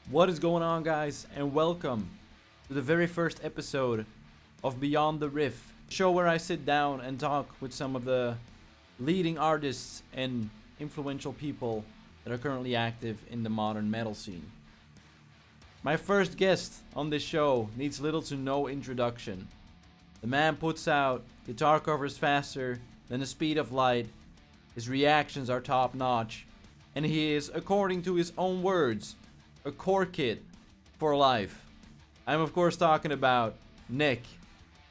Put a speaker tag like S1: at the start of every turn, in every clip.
S1: What is going on, guys, and welcome to the very first episode of Beyond the Riff, a show where I sit down and talk with some of the leading artists and influential people that are currently active in the modern metal scene. My first guest on this show needs little to no introduction. The man puts out guitar covers faster than the speed of light, his reactions are top notch, and he is, according to his own words, a core kid for life. I'm of course talking about NIK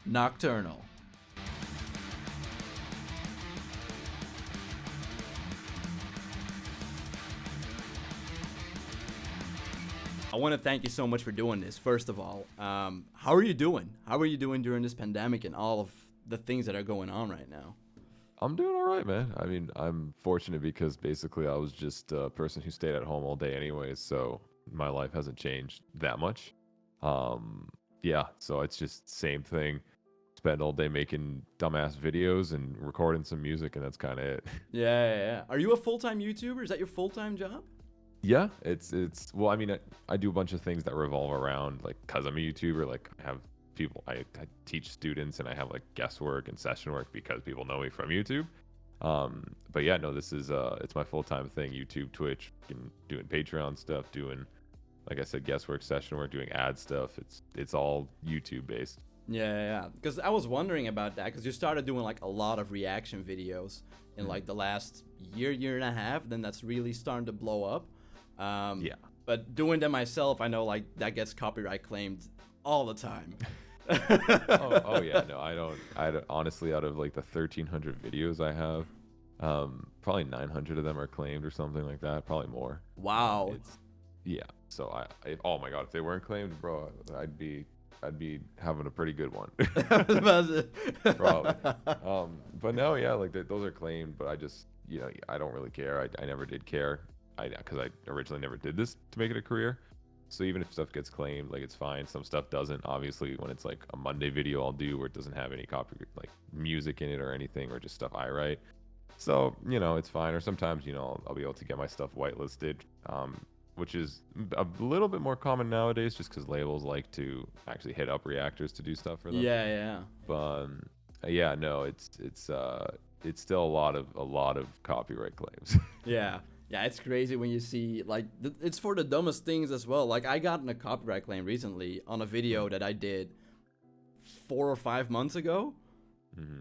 S1: Nocturnal. I want to thank you so much for doing this, first of all. How are you doing? How are you doing during this pandemic and all of the things that are going on right now?
S2: I'm doing all right, man. I mean, I'm fortunate because basically I was just a person who stayed at home all day anyways, so my life hasn't changed that much. Yeah, so it's just same thing. Spend all day making dumbass videos and recording some music, and that's kind of it.
S1: Yeah. Are you a full-time YouTuber? Is that your full-time job?
S2: Yeah, it's well, I mean, I do a bunch of things that revolve around, like, because I'm a YouTuber, like, I have people, I teach students, and I have, like, guest work and session work because people know me from YouTube. But yeah, no, this is, it's my full-time thing, YouTube, Twitch, and doing Patreon stuff, doing, like I said, guest work, session work, doing ad stuff. It's all YouTube based.
S1: Yeah. Because I was wondering about that, because you started doing like a lot of reaction videos in like the last year and a half. Then that's really starting to blow up.
S2: Yeah.
S1: But doing them myself, I know like that gets copyright claimed all the time.
S2: oh yeah, no, I don't. Honestly, out of like the 1,300 videos I have, probably 900 of them are claimed or something like that. Probably more.
S1: Wow.
S2: Yeah. So oh my god, if they weren't claimed, bro, I'd be having a pretty good one. Probably. But no, yeah, like those are claimed, but I just, I don't really care. I never did care. Because I originally never did this to make it a career. So even if stuff gets claimed, like, it's fine. Some stuff doesn't. Obviously, when it's like a Monday video I'll do where it doesn't have any like music in it or anything, or just stuff I write. So, it's fine. Or sometimes, I'll be able to get my stuff whitelisted, which is a little bit more common nowadays, just because labels like to actually hit up reactors to do stuff for them.
S1: Yeah.
S2: But yeah, no, it's still a lot of copyright claims.
S1: Yeah, it's crazy when you see, like, it's for the dumbest things as well. Like, I got in a copyright claim recently on a video that I did 4 or 5 months ago.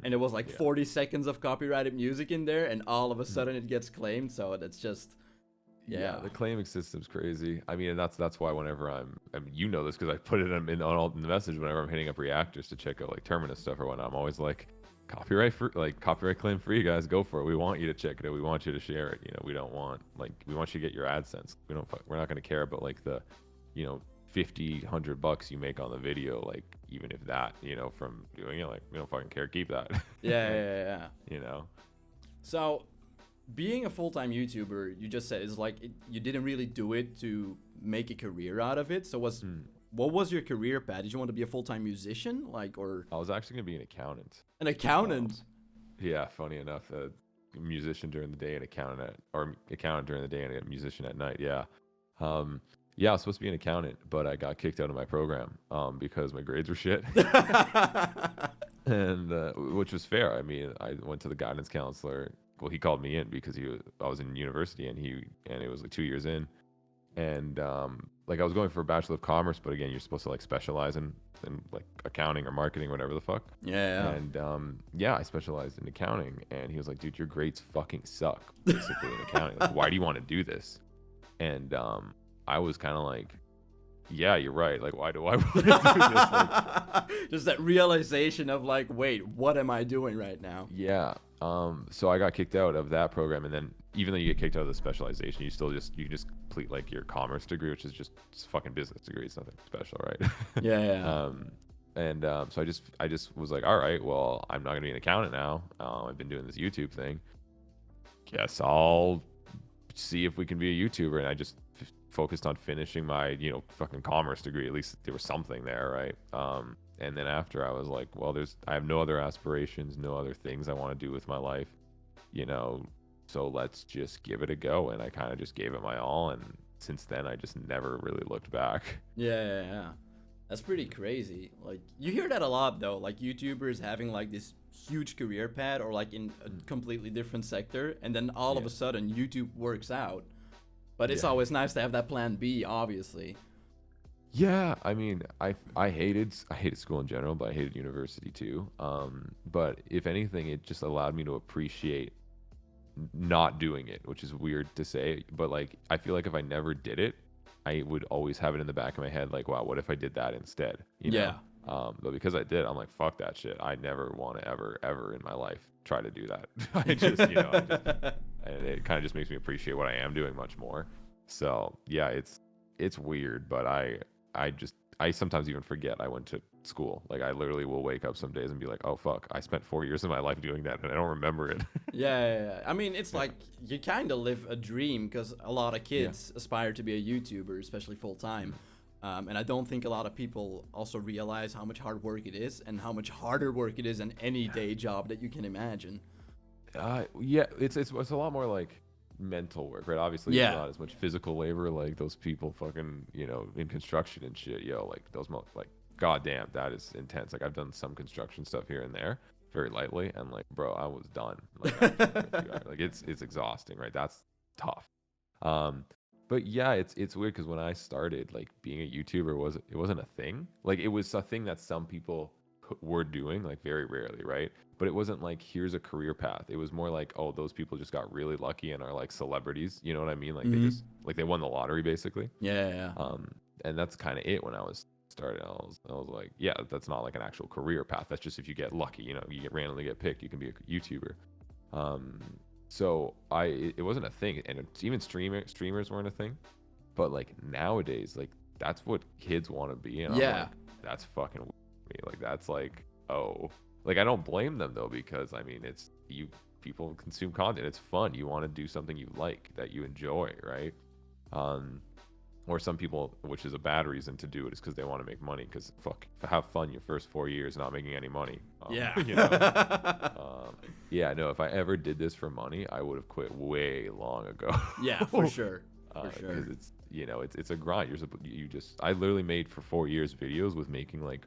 S1: And it was like 40 seconds of copyrighted music in there, and all of a sudden it gets claimed. So that's just,
S2: yeah, the claiming system's crazy. I mean, and that's why whenever I mean, you know this because I put it in the message whenever I'm hitting up reactors to check out like Terminus stuff or whatnot. I'm always like, copyright claim free, guys, go for it. We want you to check it out. We want you to share it. We don't want, like, we want you to get your AdSense. We're not going to care about like the, $50-$100 you make on the video, like, even if that, from doing it, like, we don't fucking care. Keep that.
S1: Yeah.
S2: So
S1: being a full-time YouTuber, you just said, is like you didn't really do it to make a career out of it. So what was your career path? Did you want to be a full-time musician, like, or?
S2: I was actually gonna be an accountant.
S1: An accountant?
S2: Yeah, funny enough, a musician during the day and accountant during the day and a musician at night. Yeah. Yeah, I was supposed to be an accountant, but I got kicked out of my program because my grades were shit. And which was fair. I mean, I went to the guidance counselor. Well, he called me in because I was in university and it was like 2 years in. And like, I was going for a Bachelor of Commerce, but again, you're supposed to like specialize in like accounting or marketing or whatever the fuck.
S1: Yeah.
S2: And I specialized in accounting, and he was like, dude, your grades fucking suck, basically, in accounting. Like, why do you want to do this? And I was kind of like, yeah, you're right. Like, why do I want to do this? Like,
S1: just that realization of like, wait, what am I doing right now?
S2: Yeah. So I got kicked out of that program, and then even though you get kicked out of the specialization, you can just complete like your commerce degree, which is just a fucking business degree. It's nothing special, right?
S1: Yeah.
S2: So I just was like, all right, well, I'm not gonna be an accountant now. I've been doing this YouTube thing. Guess I'll see if we can be a YouTuber, and I just focused on finishing my fucking commerce degree. At least there was something there, right? And then after, I was like, well, I have no other aspirations, no other things I want to do with my life, so let's just give it a go. And I kind of just gave it my all, and since then I just never really looked back.
S1: Yeah. That's pretty crazy. Like, you hear that a lot though, like YouTubers having like this huge career path or like in a completely different sector, and then all of a sudden YouTube works out. But it's always nice to have that plan B, obviously.
S2: Yeah, I mean, I hated school in general, but I hated university too. But if anything, it just allowed me to appreciate not doing it, which is weird to say, but like I feel like if I never did it, I would always have it in the back of my head, like, wow, what if I did that instead? You know? But because I did, I'm like, fuck that shit. I never want to ever in my life try to do that. And it kind of just makes me appreciate what I am doing much more. So yeah, it's weird, but I sometimes even forget I went to school. Like I literally will wake up some days and be like, oh fuck, I spent 4 years of my life doing that and I don't remember it.
S1: Yeah. I mean, it's like you kind of live a dream, because a lot of kids aspire to be a YouTuber, especially full time. And I don't think a lot of people also realize how much hard work it is, and how much harder work it is than any day job that you can imagine.
S2: It's a lot more like mental work, right? Obviously, it's not as much physical labor, like those people fucking, in construction and shit. Like those like, goddamn, that is intense. Like I've done some construction stuff here and there, very lightly, and like, bro, I was done. Like, like it's exhausting, right? That's tough. But yeah, it's weird because when I started, like being a YouTuber it wasn't a thing. Like it was a thing that some people were doing, like very rarely, right? But it wasn't like, here's a career path. It was more like, oh, those people just got really lucky and are like celebrities. You know what I mean? Like they just like they won the lottery basically.
S1: Yeah.
S2: And that's kind of it. When I was started, I was like, yeah, that's not like an actual career path. That's just if you get lucky, you randomly get picked, you can be a YouTuber. So it wasn't a thing, and even streamers weren't a thing. But like nowadays, like that's what kids want to be, and I'm like, that's fucking weird to me. Like that's like, oh, like I don't blame them though, because I mean, people consume content, it's fun, you want to do something you like, that you enjoy, right? Or some people, which is a bad reason to do it, is because they want to make money. Because have fun your first 4 years not making any money. No, if I ever did this for money, I would have quit way long ago.
S1: Yeah, for sure.
S2: Because it's a grind. I literally made for 4 years videos with making like,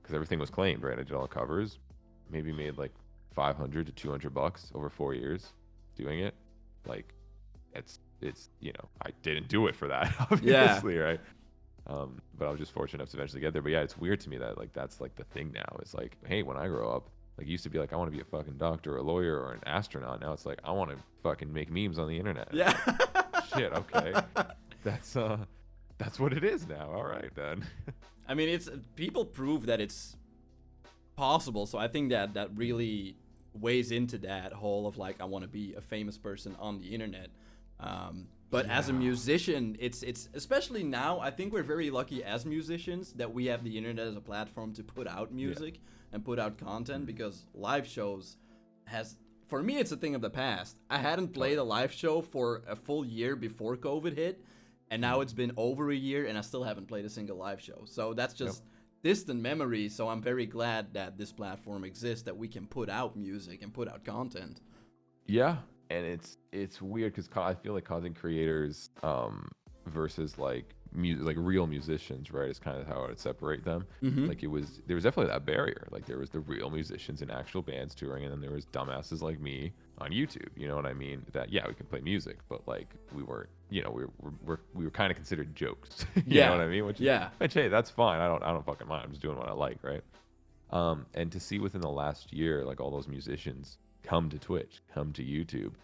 S2: because everything was claimed, right? I did all the covers, maybe made like $500 to $200 over 4 years doing it. Like, it's I didn't do it for that, obviously, right? But I was just fortunate enough to eventually get there. But yeah, it's weird to me that like that's like the thing now. It's like, hey, when I grow up, like it used to be like I want to be a fucking doctor or a lawyer or an astronaut. Now it's like I want to fucking make memes on the internet.
S1: Yeah.
S2: Shit, okay. That's what it is now. All right then.
S1: I mean, it's people prove that it's possible, so I think that really weighs into that whole of like I want to be a famous person on the internet. But as a musician, it's especially now, I think we're very lucky as musicians that we have the internet as a platform to put out music and put out content, because live shows for me, it's a thing of the past. I hadn't played a live show for a full year before COVID hit, and now it's been over a year and I still haven't played a single live show. So that's just distant memory. So I'm very glad that this platform exists, that we can put out music and put out content.
S2: Yeah. And it's weird because I feel like content creators versus like real musicians, right, is kind of how I would separate them. Like there was definitely that barrier. Like there was the real musicians in actual bands touring, and then there was dumbasses like me on YouTube. You know what I mean? That we can play music, but like we were kind of considered jokes. You know what I mean? Which hey, that's fine. I don't fucking mind. I'm just doing what I like, right? And to see within the last year, like all those musicians come to Twitch, come to YouTube,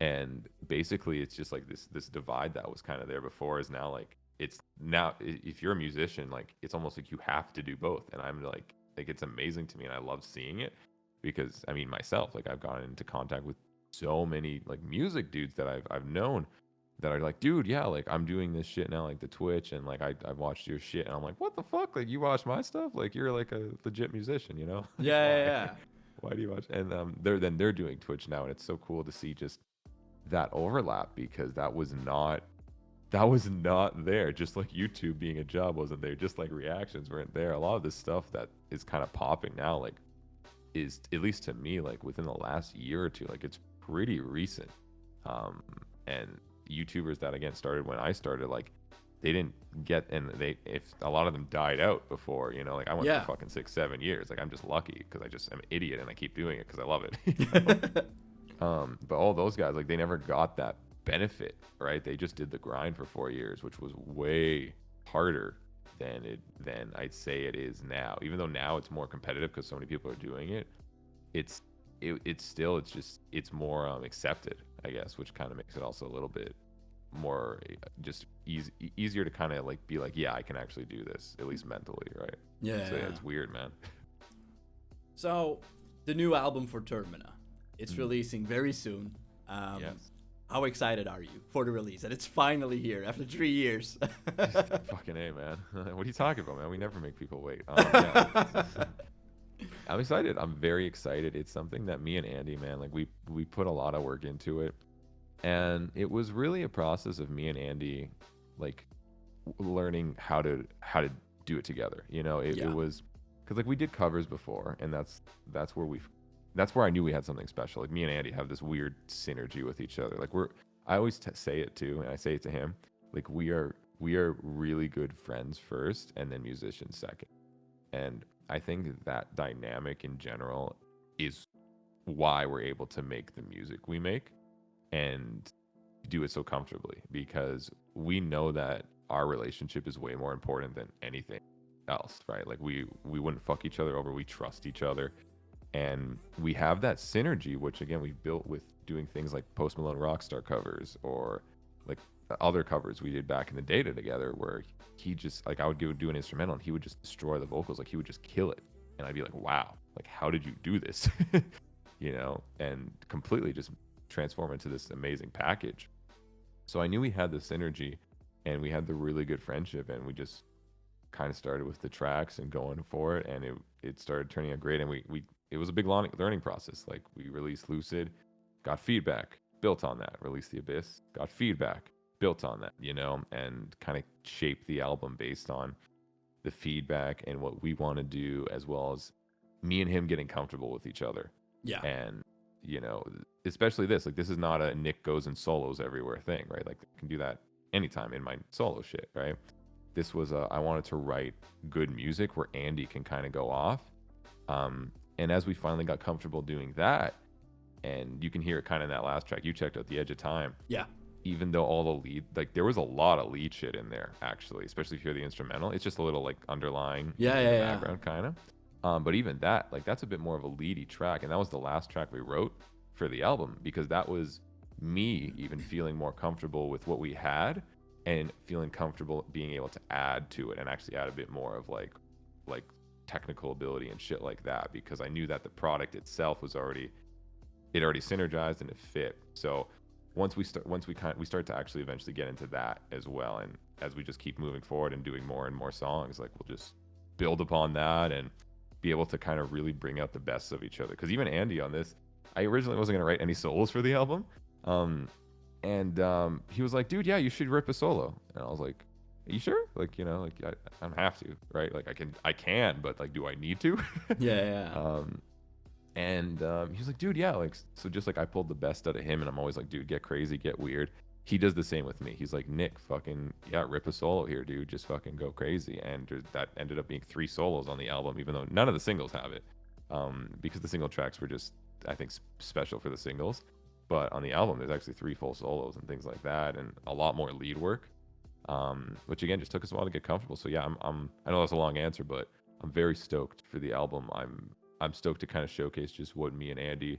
S2: and basically it's just like this divide that was kind of there before is now like, it's now, if you're a musician, like it's almost like you have to do both. And I'm like it's amazing to me, and I love seeing it, because I mean myself, like I've gotten into contact with so many like music dudes that I've known that are like, dude, yeah, like I'm doing this shit now, like the Twitch, and like I've watched your shit, and I'm like, what the fuck, like you watch my stuff, like you're like a legit musician, you know?
S1: Yeah.
S2: Why do you watch? And they're doing Twitch now, and it's so cool to see just that overlap, because that was not there. Just like YouTube being a job wasn't there, just like reactions weren't there. A lot of this stuff that is kind of popping now, like, is, at least to me, like within the last year or two, like it's pretty recent. And YouTubers that again started when I started, like they didn't get, and if a lot of them died out before, you know, like I went for fucking 6-7 years. Like I'm just lucky because I just am an idiot and I keep doing it because I love it. You know? But all those guys, like they never got that benefit, right? They just did the grind for 4 years, which was way harder than I'd say it is now. Even though now it's more competitive because so many people are doing it, it's more accepted, I guess, which kind of makes it also a little bit more just easier to kind of like be like, yeah, I can actually do this, at least mentally, right? So yeah, it's weird, man.
S1: So the new album for Termina, it's releasing very soon.
S2: Yes.
S1: How excited are you for the release? And it's finally here after 3 years.
S2: Fucking A, man. What are you talking about, man? We never make people wait. Yeah, I'm excited. I'm very excited. It's something that me and Andy, man, like we put a lot of work into it. And it was really a process of me and Andy, like learning how to do it together. You know, it was because like we did covers before, and that's where I knew we had something special. Like me and Andy have this weird synergy with each other. Like I always say it too, and I say it to him. Like we are really good friends first, and then musicians second. And I think that dynamic in general is why we're able to make the music we make and do it so comfortably, because we know that our relationship is way more important than anything else, right? Like we wouldn't fuck each other over. We trust each other. And we have that synergy, which again, we built with doing things like Post Malone Rockstar covers or like other covers we did back in the day together, where he just like, I would do an instrumental and he would just destroy the vocals. Like he would just kill it. And I'd be like, wow, like, how did you do this? You know, and completely just transform into this amazing package. So I knew we had the synergy and we had the really good friendship, and we just kind of started with the tracks and going for it. And it started turning out great. And it was a big learning process. Like we released Lucid, got feedback, built on that, released The Abyss, got feedback, built on that, you know, and kind of shaped the album based on the feedback and what we want to do, as well as me and him getting comfortable with each other.
S1: Yeah.
S2: And, you know, especially this, like this is not a Nick goes and solos everywhere thing, right? Like I can do that anytime in my solo shit, right? This was I wanted to write good music where Andy can kind of go off. And as we finally got comfortable doing that, and you can hear it kind of in that last track, you checked out The Edge of Time.
S1: Yeah.
S2: Even though all the lead, like there was a lot of lead shit in there, actually, especially if you hear the instrumental. It's just a little like underlying background kind of. But even that, like that's a bit more of a leady track. And that was the last track we wrote for the album, because that was me even feeling more comfortable with what we had and feeling comfortable being able to add to it and actually add a bit more of like technical ability and shit like that, because I knew that the product itself was already synergized and it fit. So once we start to actually eventually get into that as well, and as we just keep moving forward and doing more and more songs, like we'll just build upon that and be able to kind of really bring out the best of each other. Because even Andy on this, I originally wasn't going to write any solos for the album, and he was like, dude, yeah, you should rip a solo. And I was like, are you sure? Like, you know, like I don't have to, right? Like I can, but like, do I need to?
S1: Yeah.
S2: And he was like, dude, yeah, like, so just like I pulled the best out of him, and I'm always like, dude, get crazy, get weird. He does the same with me. He's like, Nick, fucking, yeah, rip a solo here, dude, just fucking go crazy. And that ended up being 3 solos on the album, even though none of the singles have it, because the single tracks were just, I think, special for the singles. But on the album, there's actually 3 full solos and things like that, and a lot more lead work, which again just took us a while to get comfortable. So yeah, I know that's a long answer, but I'm very stoked for the album. I'm stoked to kind of showcase just what me and Andy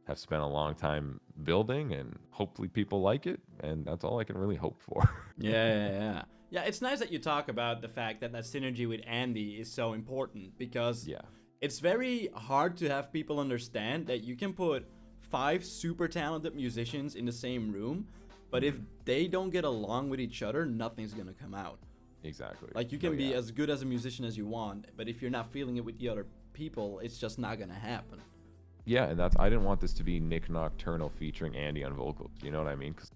S2: have spent a long time building, and hopefully people like it, and that's all I can really hope for.
S1: Yeah, it's nice that you talk about the fact that synergy with Andy is so important, because it's very hard to have people understand that you can put 5 super talented musicians in the same room, but if they don't get along with each other, nothing's gonna come out.
S2: Exactly.
S1: Like you can be as good as a musician as you want, but if you're not feeling it with the other people, it's just not gonna happen.
S2: Yeah, and I didn't want this to be NIK Nocturnal featuring Andy on vocals. You know what I mean? Because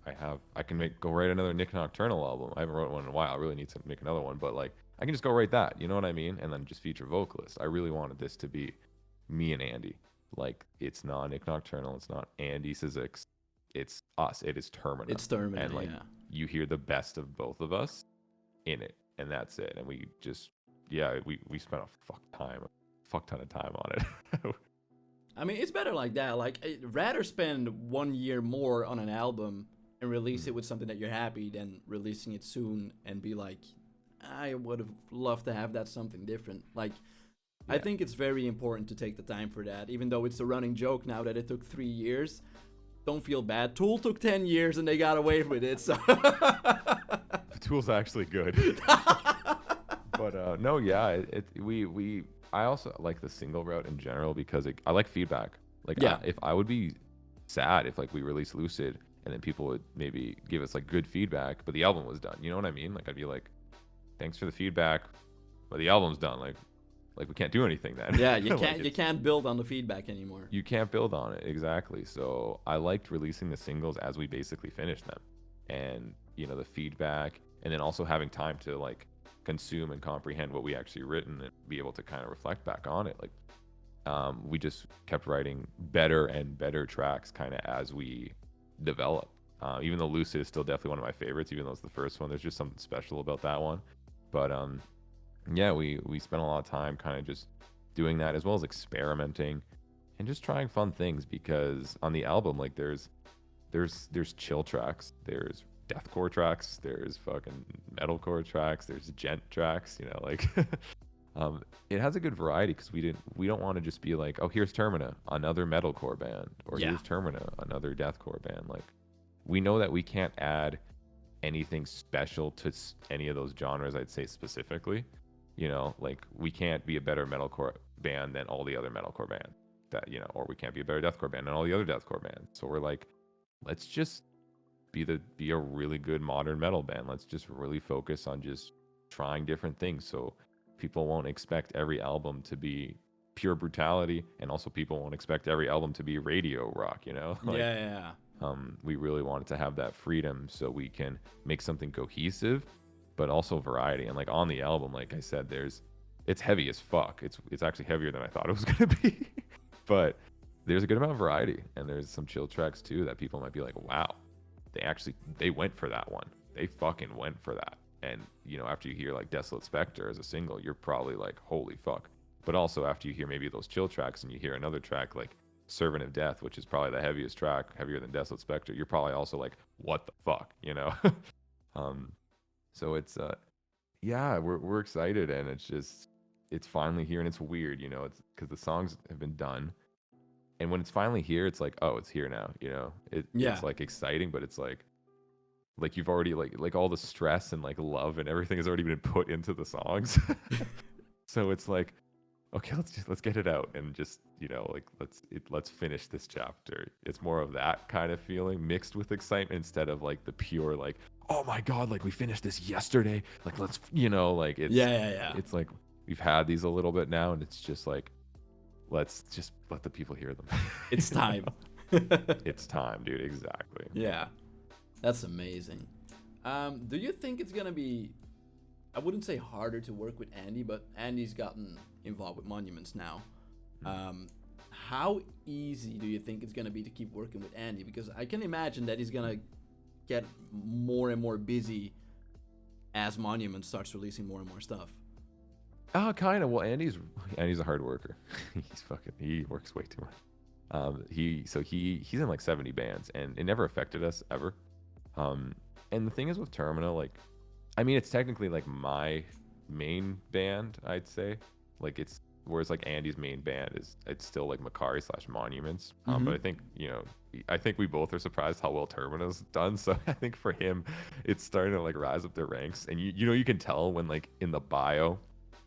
S2: I can go write another NIK Nocturnal album. I haven't wrote one in a while. I really need to make another one, but like I can just go write that. You know what I mean? And then just feature vocalists. I really wanted this to be me and Andy. Like it's not NIK Nocturnal. It's not Andy Sazix. it's us. It is Termina.
S1: It's Termina,
S2: and like you hear the best of both of us in it, and that's it. And we just we spent a fuck ton of time on it.
S1: I mean, it's better like that. Like, I'd rather spend 1 year more on an album and release it with something that you're happy than releasing it soon and be like, I would have loved to have that something different. Like, I think it's very important to take the time for that, even though it's a running joke now that it took 3 years. Don't feel bad. Tool took 10 years and they got away with it. So
S2: Tool's actually good. But no, yeah, I also like the single route in general because I like feedback. Like, if I would be sad if like we released Lucid and then people would maybe give us like good feedback, but the album was done. You know what I mean? Like, I'd be like, thanks for the feedback, but the album's done. Like we can't do anything then.
S1: Yeah, you can't you can't build on the feedback anymore.
S2: You can't build on it, exactly. So I liked releasing the singles as we basically finished them, and the feedback, and then also having time to like consume and comprehend what we actually written and be able to kind of reflect back on it. Like, we just kept writing better and better tracks kind of as we develop. Even though Lucid is still definitely one of my favorites, even though it's the first one, there's just something special about that one. But yeah, we spent a lot of time kind of just doing that, as well as experimenting and just trying fun things, because on the album, like, there's chill tracks, there's deathcore tracks, there's fucking metalcore tracks, there's gent tracks, like it has a good variety, because we don't want to just be like, oh, here's Termina, another metalcore band, or here's Termina, another deathcore band. Like, we know that we can't add anything special to any of those genres, I'd say specifically. Like, we can't be a better metalcore band than all the other metalcore bands that, or we can't be a better deathcore band than all the other deathcore bands. So we're like, let's just be a really good modern metal band. Let's just really focus on just trying different things, so people won't expect every album to be pure brutality, and also people won't expect every album to be radio rock, Like, we really wanted to have that freedom so we can make something cohesive, but also variety. And like, on the album, like I said, it's heavy as fuck. It's actually heavier than I thought it was going to be. But there's a good amount of variety, and there's some chill tracks too that people might be like, wow, they went for that one. They fucking went for that. And after you hear like Desolate Spectre as a single, you're probably like, holy fuck. But also after you hear maybe those chill tracks and you hear another track like Servant of Death, which is probably the heaviest track, heavier than Desolate Spectre, you're probably also like, what the fuck, So it's we're excited, and it's finally here, and it's weird, it's because the songs have been done, and when it's finally here, it's like, oh, it's here now, it's like exciting, but it's like you've already like all the stress and like love and everything has already been put into the songs. So it's like, okay, let's get it out, and just like let's finish this chapter. It's more of that kind of feeling mixed with excitement, instead of like the pure like, oh my god, like we finished this yesterday, like let's like it's it's like we've had these a little bit now, and it's just like, let's just let the people hear them.
S1: It's time.
S2: It's time, dude. Exactly.
S1: Yeah, that's amazing. Do you think it's gonna be, I wouldn't say harder to work with Andy, but Andy's gotten involved with Monuments now. How easy do you think it's gonna be to keep working with Andy? Because I can imagine that he's gonna get more and more busy as Monuments starts releasing more and more stuff.
S2: Kind of. Well, Andy's a hard worker. He works way too much. He's in like 70 bands, and it never affected us ever. And the thing is with Termina, like, I mean, it's technically like my main band, I'd say. Like, whereas like Andy's main band it's still like Makari/Monuments. But I think we both are surprised how well Termina's done. So I think for him, it's starting to like rise up their ranks. And you can tell when like in the bio,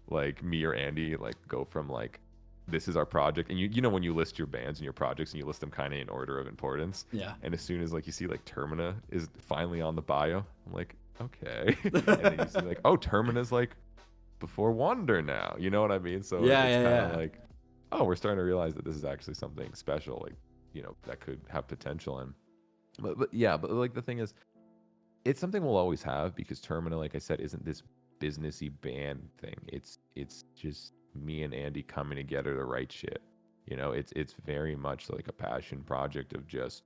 S2: like me or Andy like go from like, this is our project, and when you list your bands and your projects and you list them kind of in order of importance. Yeah. And as soon as like you see like Termina is finally on the bio, I'm like, okay. And then you see like, oh, Termina's like before Wonder now. You know what I mean? So it's kind of like, oh, we're starting to realize that this is actually something special, like, that could have potential. And but like the thing is, it's something we'll always have, because Termina, like I said, isn't this businessy band thing. It's just me and Andy coming together to write shit. It's very much like a passion project of just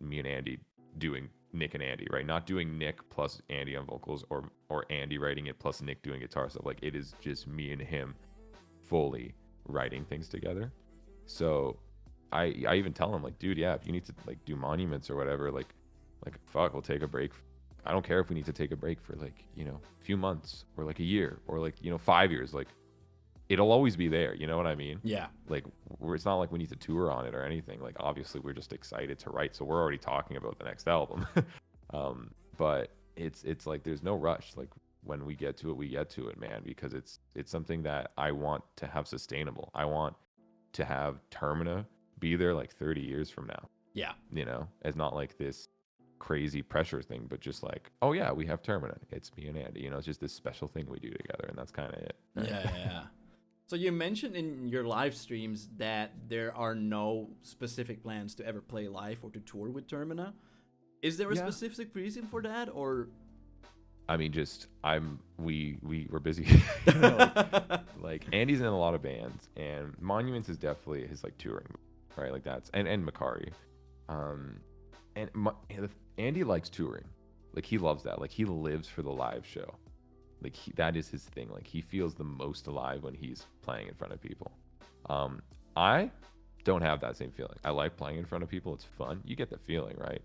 S2: me and Andy doing Nick and Andy, right? Not doing Nick plus Andy on vocals or Andy writing it plus Nick doing guitar stuff. Like, it is just me and him fully writing things together. So I even tell him, like, dude, yeah, if you need to like do monuments or whatever, like fuck, we'll take a break. I don't care if we need to take a break for like, you know, a few months or like a year or like, you know, 5 years. Like, it'll always be there. You know what I mean?
S1: Yeah.
S2: Like, it's not like we need to tour on it or anything. Like, obviously we're just excited to write. So we're already talking about the next album. But it's like, there's no rush. Like, when we get to it, man, because it's something that I want to have sustainable. I want to have Termina be there like 30 years from now.
S1: Yeah.
S2: You know, it's not like this crazy pressure thing, but just like, oh yeah, we have Termina. It's me and Andy. You know, it's just this special thing we do together, and that's kind of it. Right?
S1: Yeah. So you mentioned in your live streams that there are no specific plans to ever play live or to tour with Termina. Is there a specific reason for that, or?
S2: I mean, just we're busy. You know, like Andy's in a lot of bands, and Monuments is definitely his like touring, right? Like that's and Makari, Andy likes touring, like he loves that. Like he lives for the live show, like that is his thing. Like he feels the most alive when he's playing in front of people. I don't have that same feeling. I like playing in front of people. It's fun. You get the feeling, right?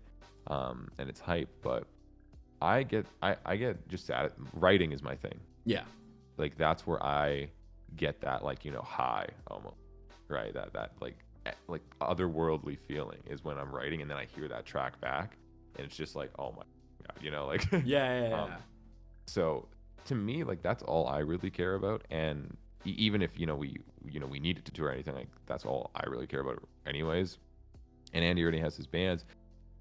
S2: And it's hype, but I get just at writing is my thing.
S1: Yeah.
S2: Like that's where I get that, like, you know, high almost, right? That like otherworldly feeling is when I'm writing, and then I hear that track back, and it's just like, oh my God, you know, like
S1: yeah.
S2: So to me, like that's all I really care about, and even if we needed to tour or anything, like that's all I really care about anyways. And Andy already has his bands,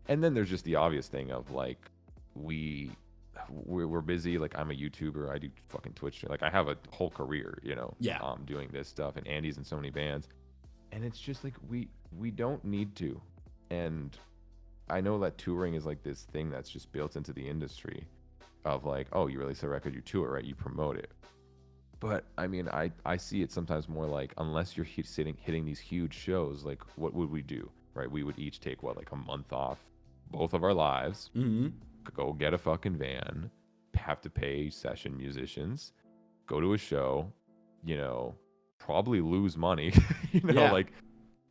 S2: and then there's just the obvious thing of like we're busy. Like I'm a YouTuber, I do fucking Twitch, like I have a whole career, you know, doing this stuff, and Andy's in so many bands, and it's just like we don't need to. And I know that touring is like this thing that's just built into the industry of like, oh, you release a record, you tour, right? You promote it. But I mean, I see it sometimes more like, unless you're hitting these huge shows, like what would we do, right? We would each take like a month off both of our lives, go get a fucking van, have to pay session musicians, go to a show, you know, probably lose money, like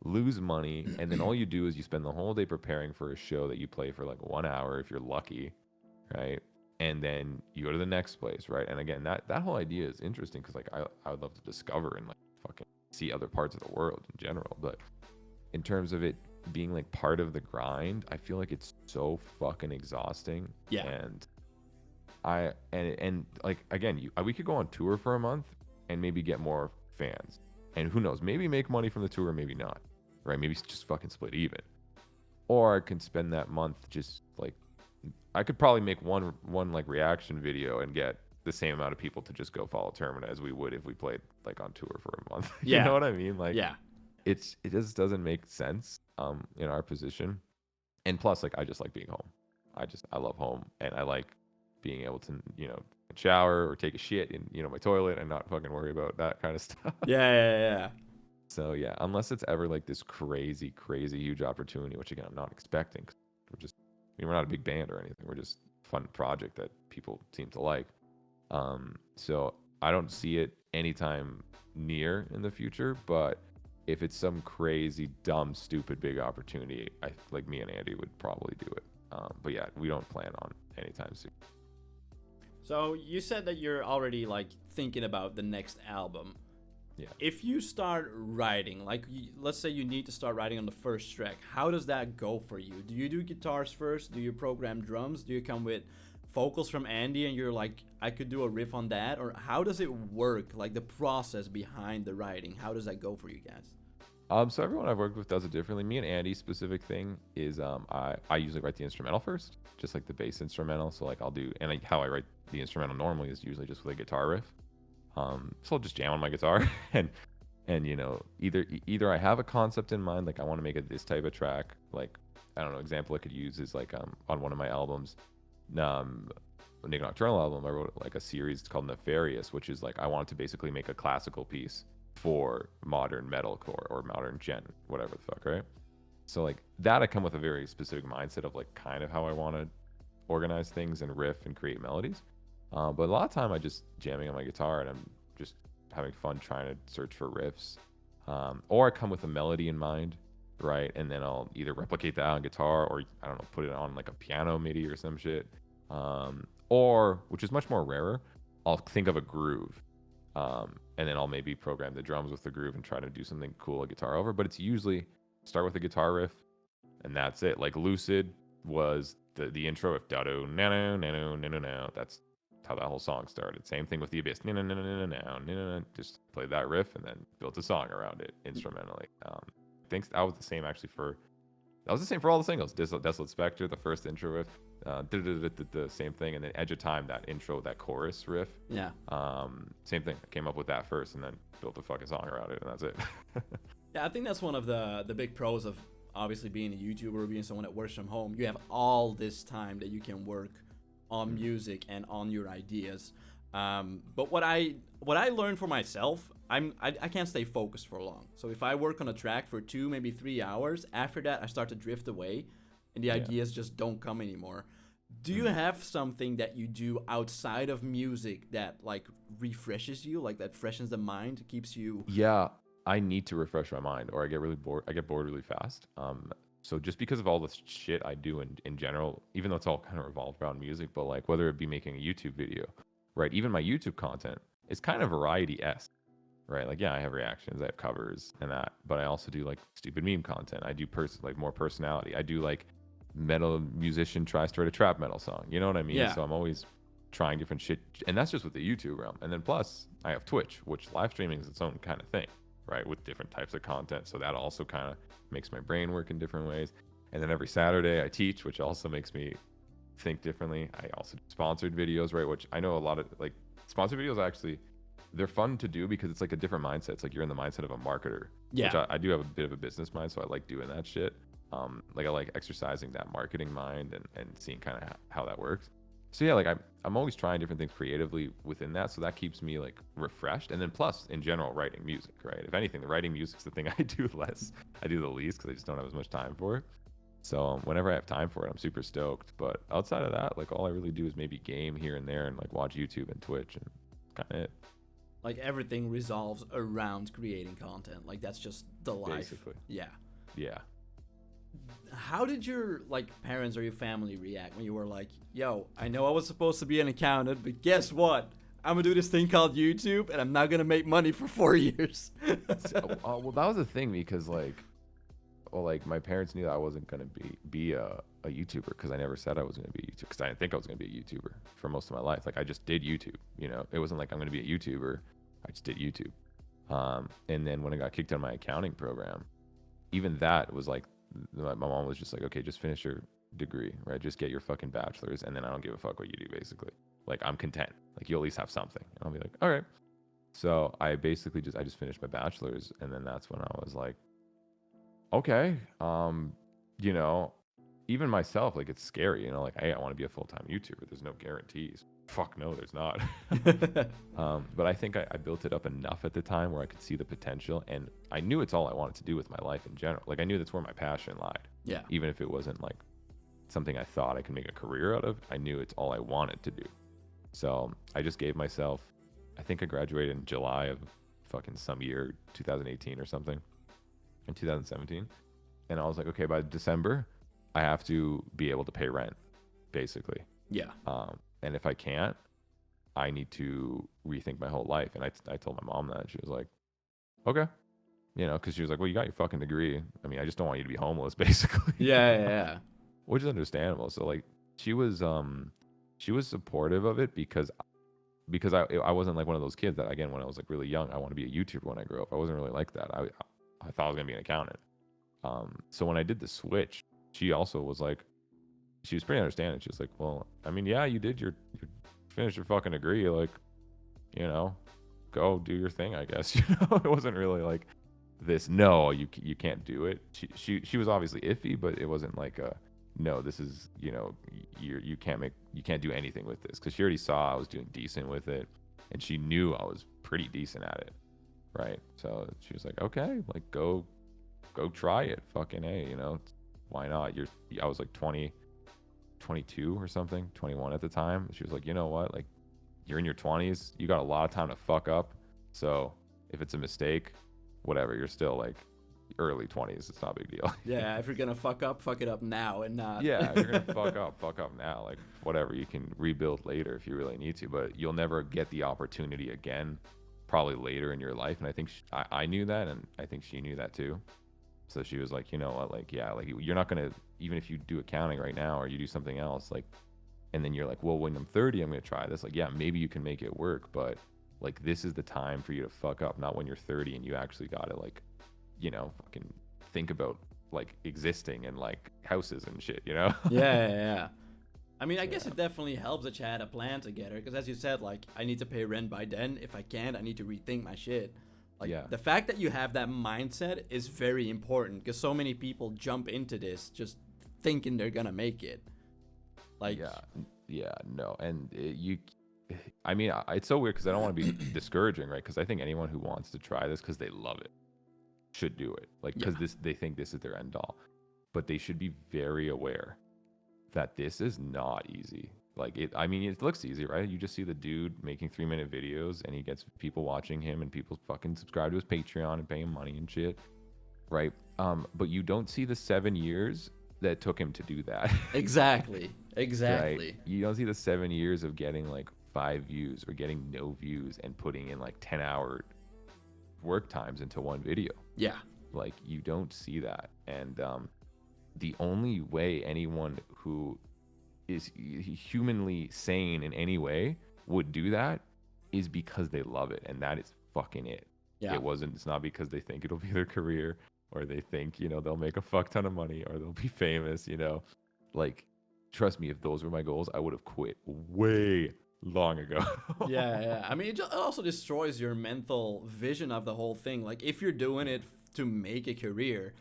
S2: lose money. And then all you do is you spend the whole day preparing for a show that you play for like 1 hour if you're lucky, right? And then you go to the next place, right? And again, that whole idea is interesting because like I would love to discover and like fucking see other parts of the world in general. But in terms of it being like part of the grind, I feel like it's so fucking exhausting. Yeah. And like again, we could go on tour for a month and maybe get more fans, and who knows, maybe make money from the tour, maybe not, right? Maybe just fucking split even. Or I can spend that month just like, I could probably make one like reaction video and get the same amount of people to just go follow Termina as we would if we played like on tour for a month. You know what I mean? Like, it just doesn't make sense in our position. And plus, like, I just like being home. I love home, and I like being able to, you know, shower or take a shit in, you know, my toilet and not fucking worry about that kind of stuff. Yeah. So yeah, unless it's ever like this crazy huge opportunity, which again I'm not expecting. We're not a big band or anything. We're just a fun project that people seem to like. So I don't see it anytime near in the future, but if it's some crazy, dumb, stupid, big opportunity, like me and Andy would probably do it. But yeah, we don't plan on anytime soon.
S1: So you said that you're already like thinking about the next album.
S2: Yeah.
S1: If you start writing, like let's say you need to start writing on the first track, how does that go for you? Do you do guitars first? Do you program drums? Do you come with vocals from Andy and you're like, I could do a riff on that? Or how does it work? Like the process behind the writing, how does that go for you guys?
S2: So everyone I've worked with does it differently. Me and Andy's specific thing is I usually write the instrumental first, just like the bass instrumental. So like how I write the instrumental normally is usually just with a guitar riff. So I'll just jam on my guitar and you know, either I have a concept in mind, like I want to make this type of track. Like, I don't know, example I could use is like on one of my albums, NIK Nocturnal album, I wrote like a series called Nefarious, which is like I wanted to basically make a classical piece for modern metalcore or modern gent, whatever the fuck, right? So like that, I come with a very specific mindset of like kind of how I want to organize things and riff and create melodies. But a lot of time I just jamming on my guitar and I'm just having fun trying to search for riffs. Or I come with a melody in mind, right? And then I'll either replicate that on guitar or I don't know, put it on like a piano MIDI or some shit. Or, which is much more rarer, I'll think of a groove. And then I'll maybe program the drums with the groove and try to do something cool, a guitar over. But it's usually start with a guitar riff and that's it. Like Lucid was the intro of da-do, nano, nano, nano, nano. That's how that whole song started. Same thing with The Abyss. Nano, nano, nano, nano, nano. Just played that riff and then built a song around it instrumentally. I think that was the same actually that was the same for all the singles. Desolate Spectre, the first intro riff, the same thing, and then Edge of Time, that intro, that chorus riff.
S1: Yeah.
S2: Same thing. I came up with that first, and then built a fucking song around it, and that's it.
S1: Yeah, I think that's one of the big pros of obviously being a YouTuber or being someone that works from home. You have all this time that you can work on music and on your ideas. But what I learned for myself, I can't stay focused for long. So if I work on a track for 2, maybe 3 hours, after that I start to drift away and the ideas just don't come anymore. Do you have something that you do outside of music that like refreshes you, like that freshens the mind, keeps you?
S2: Yeah, I need to refresh my mind or I get really bored. I get bored really fast. So just because of all the shit I do in general, even though it's all kind of revolved around music, but like whether it be making a YouTube video, right? Even my YouTube content is kind of variety-esque. Right, like yeah, I have reactions, I have covers and that, but I also do like stupid meme content. I do like more personality. I do like metal musician tries to write a trap metal song. You know what I mean?
S1: Yeah.
S2: So I'm always trying different shit, and that's just with the YouTube realm. And then plus I have Twitch, which live streaming is its own kind of thing, right? With different types of content. So that also kind of makes my brain work in different ways. And then every Saturday I teach, which also makes me think differently. I also do sponsored videos, right? Which I know a lot of like sponsored videos actually. They're fun to do because it's like a different mindset. It's like you're in the mindset of a marketer.
S1: Yeah.
S2: Which I do have a bit of a business mind, so I like doing that shit. Like I like exercising that marketing mind and seeing kind of how that works. So yeah, like I'm always trying different things creatively within that, so that keeps me like refreshed. And then plus, in general, writing music, right? If anything, the writing music's the thing I do the least because I just don't have as much time for it. So whenever I have time for it, I'm super stoked. But outside of that, like all I really do is maybe game here and there and like watch YouTube and Twitch and kind of it.
S1: Like everything resolves around creating content. Like that's just the life.
S2: Basically.
S1: Yeah.
S2: Yeah.
S1: How did your like parents or your family react when you were like, yo, I know I was supposed to be an accountant, but guess what? I'm gonna do this thing called YouTube and I'm not gonna make money for 4 years.
S2: Well, that was the thing because like my parents knew that I wasn't gonna be a YouTuber because I never said I was gonna be a YouTuber because I didn't think I was gonna be a YouTuber for most of my life. Like I just did YouTube, you know. It wasn't like I'm gonna be a YouTuber. I just did YouTube. And then when I got kicked out of my accounting program, even that was like my mom was just like, okay, just finish your degree, right? Just get your fucking bachelor's, and then I don't give a fuck what you do, basically. Like I'm content. Like you at least have something. And I'll be like, all right. So I basically just finished my bachelor's, and then that's when I was like, okay, you know, even myself, like it's scary, you know, like hey, I want to be a full-time YouTuber. There's no guarantees. Fuck no, there's not. But I think I built it up enough at the time where I could see the potential, and I knew it's all I wanted to do with my life in general. Like I knew that's where my passion lied.
S1: Yeah.
S2: Even if it wasn't like something I thought I could make a career out of, I knew it's all I wanted to do. So I just gave myself, I think I graduated in July of fucking some year, 2018 or something, in 2017. And I was like, okay, by December, I have to be able to pay rent, basically.
S1: Yeah.
S2: And if I can't, I need to rethink my whole life. And I told my mom that. She was like, okay. You know, because she was like, well, you got your fucking degree. I mean, I just don't want you to be homeless, basically.
S1: Yeah.
S2: Which is understandable. So, like, she was supportive of it because I wasn't like one of those kids that, again, when I was like really young, I want to be a YouTuber when I grow up. I wasn't really like that. I thought I was going to be an accountant. So when I did the switch, she also was like, she was pretty understanding. She was like, well, I mean, yeah, you did you finished your fucking degree. Like, you know, go do your thing, I guess. You know, it wasn't really like this, no, you can't do it. She was obviously iffy, but it wasn't like a, no, this is, you know, you can't do anything with this. Cause she already saw I was doing decent with it. And she knew I was pretty decent at it. Right. So she was like, okay, like go go try it. Fucking A, you know, why not? I was like 22 or something, 21 at the time. She was like, you know what? Like, you're in your 20s. You got a lot of time to fuck up. So if it's a mistake, whatever, you're still like early 20s. It's not a big deal.
S1: Yeah, if you're gonna fuck it up now and not.
S2: Yeah, if you're gonna fuck up now. Like, whatever, you can rebuild later if you really need to, but you'll never get the opportunity again, probably later in your life. And I think I knew that, and I think she knew that too. So she was like, you know what, like, yeah, like, you're not gonna, even if you do accounting right now or you do something else, like, and then you're like, well, when I'm 30, I'm gonna try this. Like, yeah, maybe you can make it work, but like, this is the time for you to fuck up, not when you're 30 and you actually gotta, like, you know, fucking think about like existing and like houses and shit, you know?
S1: Yeah. I mean, I guess it definitely helps that you had a plan together, because as you said, like, I need to pay rent by then. If I can't, I need to rethink my shit. Like, the fact that you have that mindset is very important, because so many people jump into this just thinking they're gonna make it. Like,
S2: no, and I mean, it's so weird because I don't want to be discouraging, right? Because I think anyone who wants to try this because they love it should do it, like, because they think this is their end all, but they should be very aware that this is not easy. Like, I mean, it looks easy, right? You just see the dude making 3-minute videos and he gets people watching him and people fucking subscribe to his Patreon and pay him money and shit, right? But you don't see the 7 years that took him to do that.
S1: Exactly.
S2: Right? You don't see the 7 years of getting like 5 views or getting no views and putting in like 10-hour work times into one video.
S1: Yeah.
S2: Like, you don't see that. And the only way anyone who is humanly sane in any way would do that is because they love it, and that is fucking it.
S1: Yeah.
S2: It's not because they think it'll be their career, or they think, you know, they'll make a fuck ton of money, or they'll be famous, you know. Like, trust me, if those were my goals, I would have quit way long ago.
S1: Yeah. I mean, it also destroys your mental vision of the whole thing. Like, if you're doing it to make a career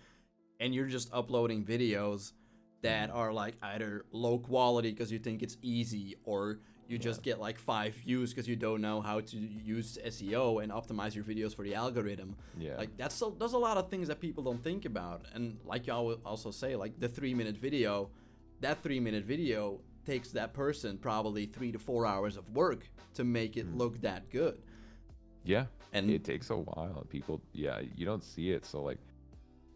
S1: and you're just uploading videos that are like either low quality because you think it's easy, or you just get like 5 views because you don't know how to use SEO and optimize your videos for the algorithm.
S2: Yeah.
S1: Like, there's a lot of things that people don't think about. And like you also say, like, the 3-minute video, that 3-minute video takes that person probably 3 to 4 hours of work to make it look that good.
S2: Yeah.
S1: And
S2: it takes a while, and people, you don't see it. So like,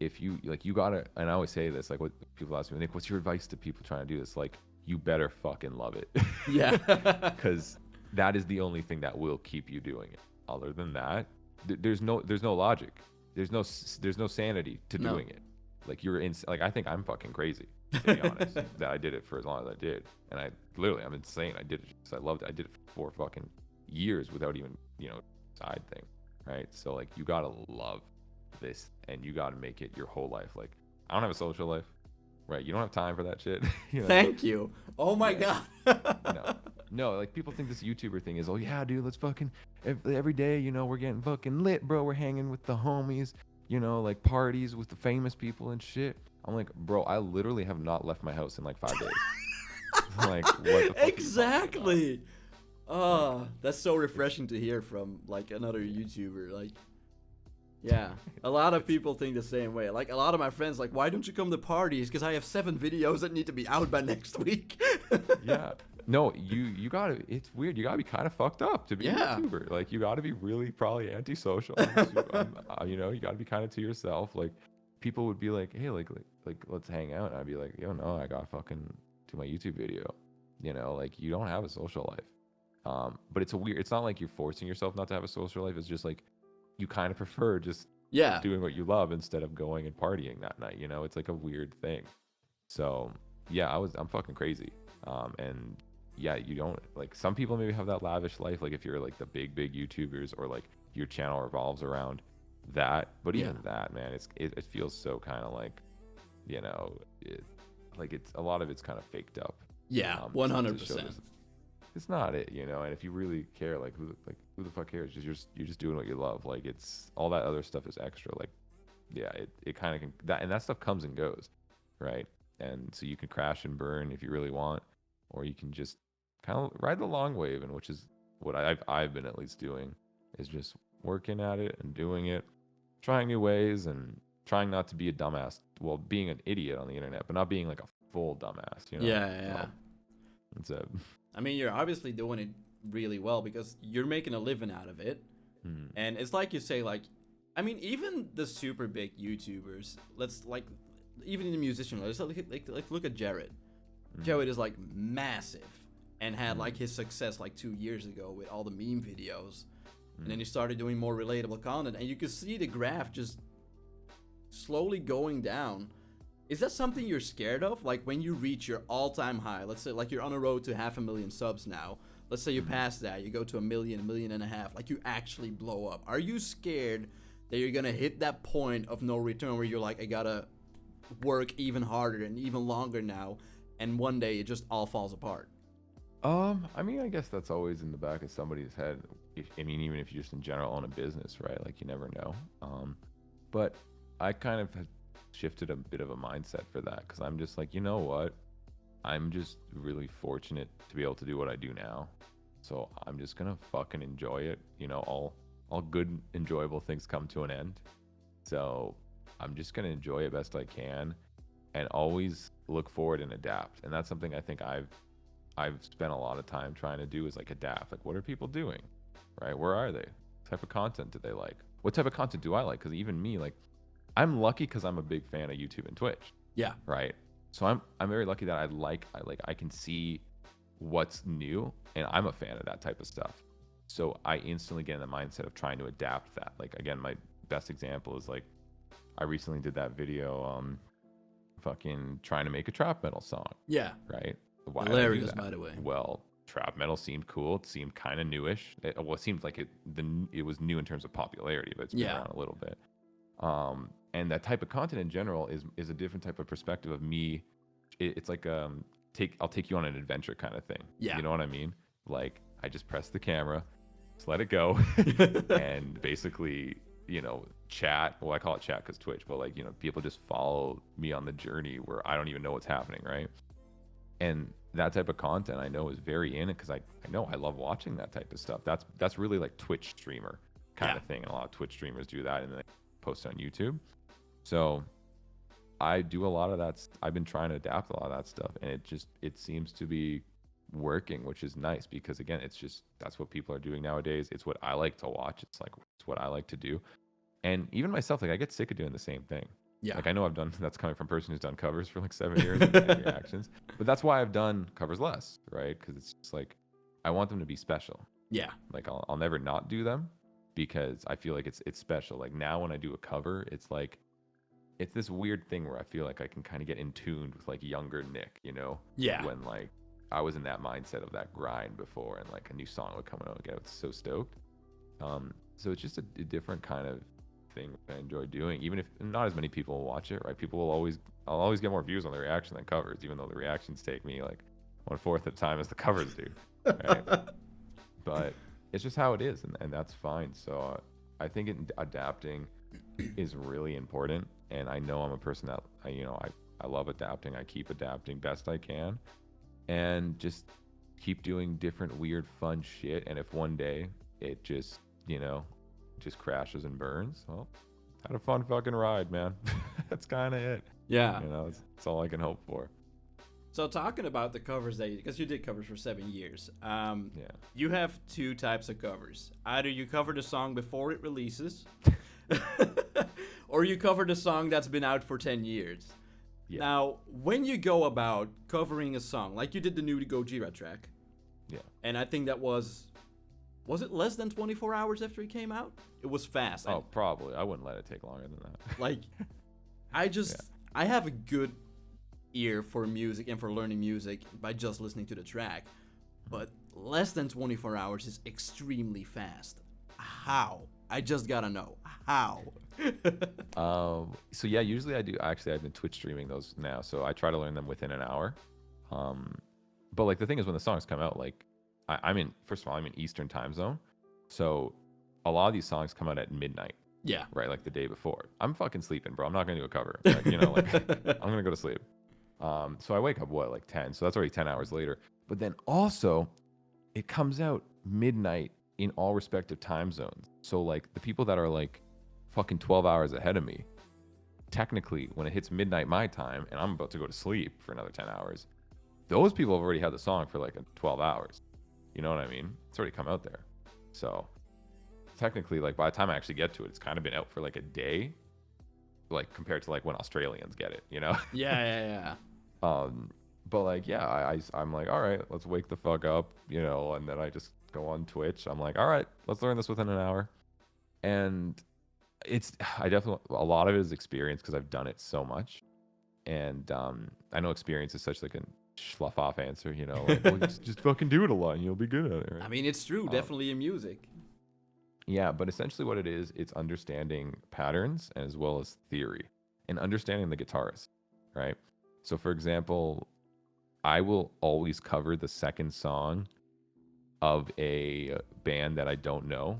S2: if you like, you gotta, and I always say this, like, what people ask me, Nick, what's your advice to people trying to do this? Like, you better fucking love it.
S1: Yeah.
S2: Because that is the only thing that will keep you doing it. Other than that, there's no logic. There's no sanity to doing it. Like, like, I think I'm fucking crazy, to be honest, that I did it for as long as I did. And I'm insane. I did it because I loved it. I did it for 4 fucking years without even, you know, side thing, right? So like, you gotta love this, and you gotta make it your whole life. Like, I don't have a social life, right? You don't have time for that shit. You know?
S1: Thank you. Oh my god.
S2: No, like, people think this YouTuber thing is, oh yeah, dude, let's fucking every day, you know, we're getting fucking lit, bro. We're hanging with the homies, you know, like parties with the famous people and shit. I'm like, bro, I literally have not left my house in like 5 days. Like, what the fuck?
S1: Exactly. Oh, that's so refreshing to hear from like another YouTuber. Like, yeah, a lot of people think the same way. Like, a lot of my friends, like, why don't you come to parties? Because I have 7 videos that need to be out by next week.
S2: Yeah. No, you gotta, it's weird. You gotta be kind of fucked up to be a YouTuber. Like, you gotta be really probably antisocial. You know, you gotta be kind of to yourself. Like, people would be like, hey, like let's hang out. And I'd be like, yo, no, I gotta fucking do my YouTube video. You know, like, you don't have a social life. But it's not like you're forcing yourself not to have a social life. It's just like, you kind of prefer just doing what you love instead of going and partying that night. You know, it's like a weird thing. So yeah, I'm fucking crazy. And yeah, you don't, like, some people maybe have that lavish life, like if you're like the big YouTubers, or like your channel revolves around that. But even that, man, it feels so kind of like, you know, like, it's a lot of it's kind of faked up.
S1: Yeah, 100%.
S2: It's not it, you know. And if you really care, like, who the fuck cares? You're just doing what you love. Like, it's all that other stuff is extra. Like, yeah, it kind of can, that stuff comes and goes, right? And so you can crash and burn if you really want, or you can just kind of ride the long wave, and which is what I've been at least doing, is just working at it and doing it, trying new ways, and trying not to be a dumbass. Well, being an idiot on the internet, but not being like a full dumbass. You know?
S1: Yeah.
S2: It's a.
S3: I mean, you're obviously doing it really well because you're making a living out of it. And it's like you say, like, I mean, even the super big YouTubers, even in the musician, let's look at Jared. Jared is like massive and had like his success like 2 years ago with all the meme videos. And then he started doing more relatable content, and you can see the graph just slowly going down. Is that something you're scared of? Like when you reach your all-time high, let's say like you're on a road to 500,000 subs now. Let's say you pass that, you go to 1 million, 1.5 million, like you actually blow up. Are you scared that you're gonna hit that point of no return where you're like, I gotta work even harder and even longer now, and one day it just all falls apart?
S2: I mean, I guess that's always in the back of somebody's head. Even if you just in general own a business, right? Like you never know. But I kind of have shifted a bit of a mindset for that because I'm just like, you know what? I'm just really fortunate to be able to do what I do now. So I'm just gonna fucking enjoy it. You know, all good, enjoyable things come to an end. So I'm just gonna enjoy it best I can, and always look forward and adapt. And that's something I think I've spent a lot of time trying to do is like adapt. Like, what are people doing? Right? Where are they? What type of content do they like? What type of content do I like? Because even me, like, I'm lucky because I'm a big fan of YouTube and Twitch.
S3: Yeah.
S2: Right. So I'm very lucky that I can see what's new, and I'm a fan of that type of stuff. So I instantly get in the mindset of trying to adapt that. Like, again, my best example is like, I recently did that video, fucking trying to make a trap metal song.
S3: Yeah.
S2: Right. Why
S3: hilarious, by the way.
S2: Well, trap metal seemed cool. It seemed kind of newish. It seemed like it was new in terms of popularity, but it's been around a little bit. And that type of content in general is a different type of perspective of me. It's like I'll take you on an adventure kind of thing.
S3: Yeah.
S2: You know what I mean? Like I just press the camera, just let it go, and basically, you know, chat. Well, I call it chat because Twitch, but like, you know, people just follow me on the journey where I don't even know what's happening, right? And that type of content I know is very in it because I know I love watching that type of stuff. That's really like Twitch streamer kind of thing. And a lot of Twitch streamers do that and then they post it on YouTube. So I do a lot of that. I've been trying to adapt a lot of that stuff, and it seems to be working, which is nice because again, that's what people are doing nowadays. It's what I like to watch. It's what I like to do. And even myself, like I get sick of doing the same thing.
S3: Yeah.
S2: Like I know that's coming from a person who's done covers for like 7 years and reactions, but that's why I've done covers less, right? Because it's just like, I want them to be special.
S3: Yeah.
S2: Like I'll never not do them because I feel like it's special. Like now when I do a cover, it's like, it's this weird thing where I feel like I can kind of get in tune with like younger Nick, you know?
S3: Yeah.
S2: When like I was in that mindset of that grind before and like a new song would come out and I was so stoked. So it's just a different kind of thing I enjoy doing, even if not as many people will watch it, right? I'll always get more views on the reaction than covers, even though the reactions take me like 1/4 of the time as the covers do, right? But it's just how it is, and that's fine. So I think adapting is really important, and I know I'm a person that I love adapting. I keep adapting best I can, and just keep doing different weird fun shit. And if one day it just crashes and burns, well, had a fun fucking ride, man. That's kind of it.
S3: Yeah.
S2: It's all I can hope for.
S3: So talking about the covers because you did covers for 7 years.
S2: Yeah.
S3: You have two types of covers. Either you cover the song before it releases, or you cover the song that's been out for 10 years.
S2: Yeah.
S3: Now, when you go about covering a song, like you did the new Gojira track.
S2: Yeah.
S3: And I think that was it less than 24 hours after it came out? It was fast.
S2: Oh, probably. I wouldn't let it take longer than that.
S3: Like, I have a good ear for music and for learning music by just listening to the track. But less than 24 hours is extremely fast. How? I just gotta know. How?
S2: So yeah, usually I do. Actually, I've been Twitch streaming those now. So I try to learn them within an hour. But like the thing is when the songs come out, like first of all, I'm in Eastern time zone. So a lot of these songs come out at midnight.
S3: Yeah.
S2: Right. Like the day before. I'm fucking sleeping, bro. I'm not going to do a cover. Like, I'm going to go to sleep. So I wake up, like 10. So that's already 10 hours later. But then also it comes out midnight in all respective time zones. So like the people that are like fucking 12 hours ahead of me, technically, when it hits midnight my time and I'm about to go to sleep for another 10 hours, those people have already had the song for like 12 hours. You know what I mean? It's already come out there. So technically, like by the time I actually get to it, it's kind of been out for like a day, like compared to like when Australians get it, you know?
S3: Yeah.
S2: But like, yeah, I'm like, all right, let's wake the fuck up, you know, and then I just go on Twitch. I'm like, all right, let's learn this within an hour. And a lot of it is experience because I've done it so much. And I know experience is such like a slough off answer, you know, like, well, just fucking do it a lot and you'll be good at it. Right?
S3: I mean, it's true, definitely in music.
S2: Yeah, but essentially what it is, it's understanding patterns as well as theory and understanding the guitarist, right? So for example, I will always cover the second song of a band that I don't know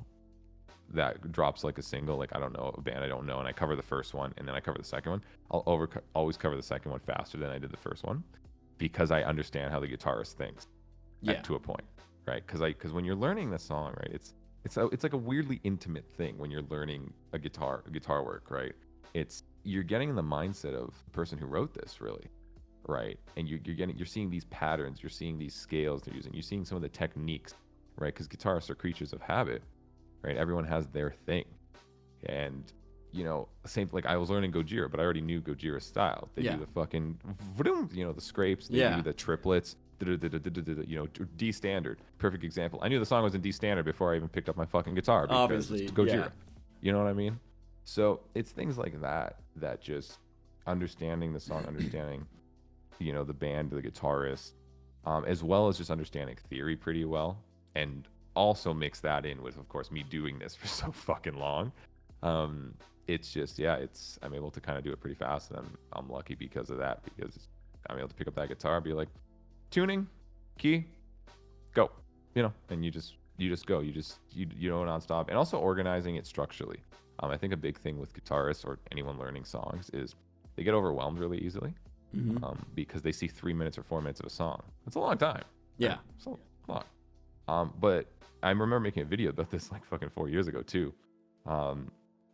S2: that drops like a single, like I don't know, a band I don't know, and I cover the first one and then I cover the second one. I'll always cover the second one faster than I did the first one because I understand how the guitarist thinks to a point, right? Because when you're learning the song, right, it's like a weirdly intimate thing when you're learning a guitar work, right? You're getting in the mindset of the person who wrote this, really, right? And you're seeing these patterns, you're seeing these scales they're using, you're seeing some of the techniques, right? Because guitarists are creatures of habit, right? Everyone has their thing, and you know, same like I was learning Gojira, but I already knew Gojira's style. They do the fucking, you know, the scrapes, they do the triplets. You know, D standard, perfect example. I knew the song was in D standard before I even picked up my fucking guitar because
S3: Obviously,
S2: it's Gojira. You know what I mean? So it's things like that just understanding the song, understanding, you know, the band, the guitarist, as well as just understanding theory pretty well, and also mix that in with, of course, me doing this for so fucking long. It's just, I'm able to kind of do it pretty fast, and I'm lucky because of that, because I'm able to pick up that guitar and be like, tuning, key, go, you know, and you just go, you know, nonstop, and also organizing it structurally. I think a big thing with guitarists or anyone learning songs is they get overwhelmed really easily, because they see 3 minutes or 4 minutes of a song. It's a long time.
S3: Yeah,
S2: it's a lot. But I remember making a video about this like fucking 4 years ago too.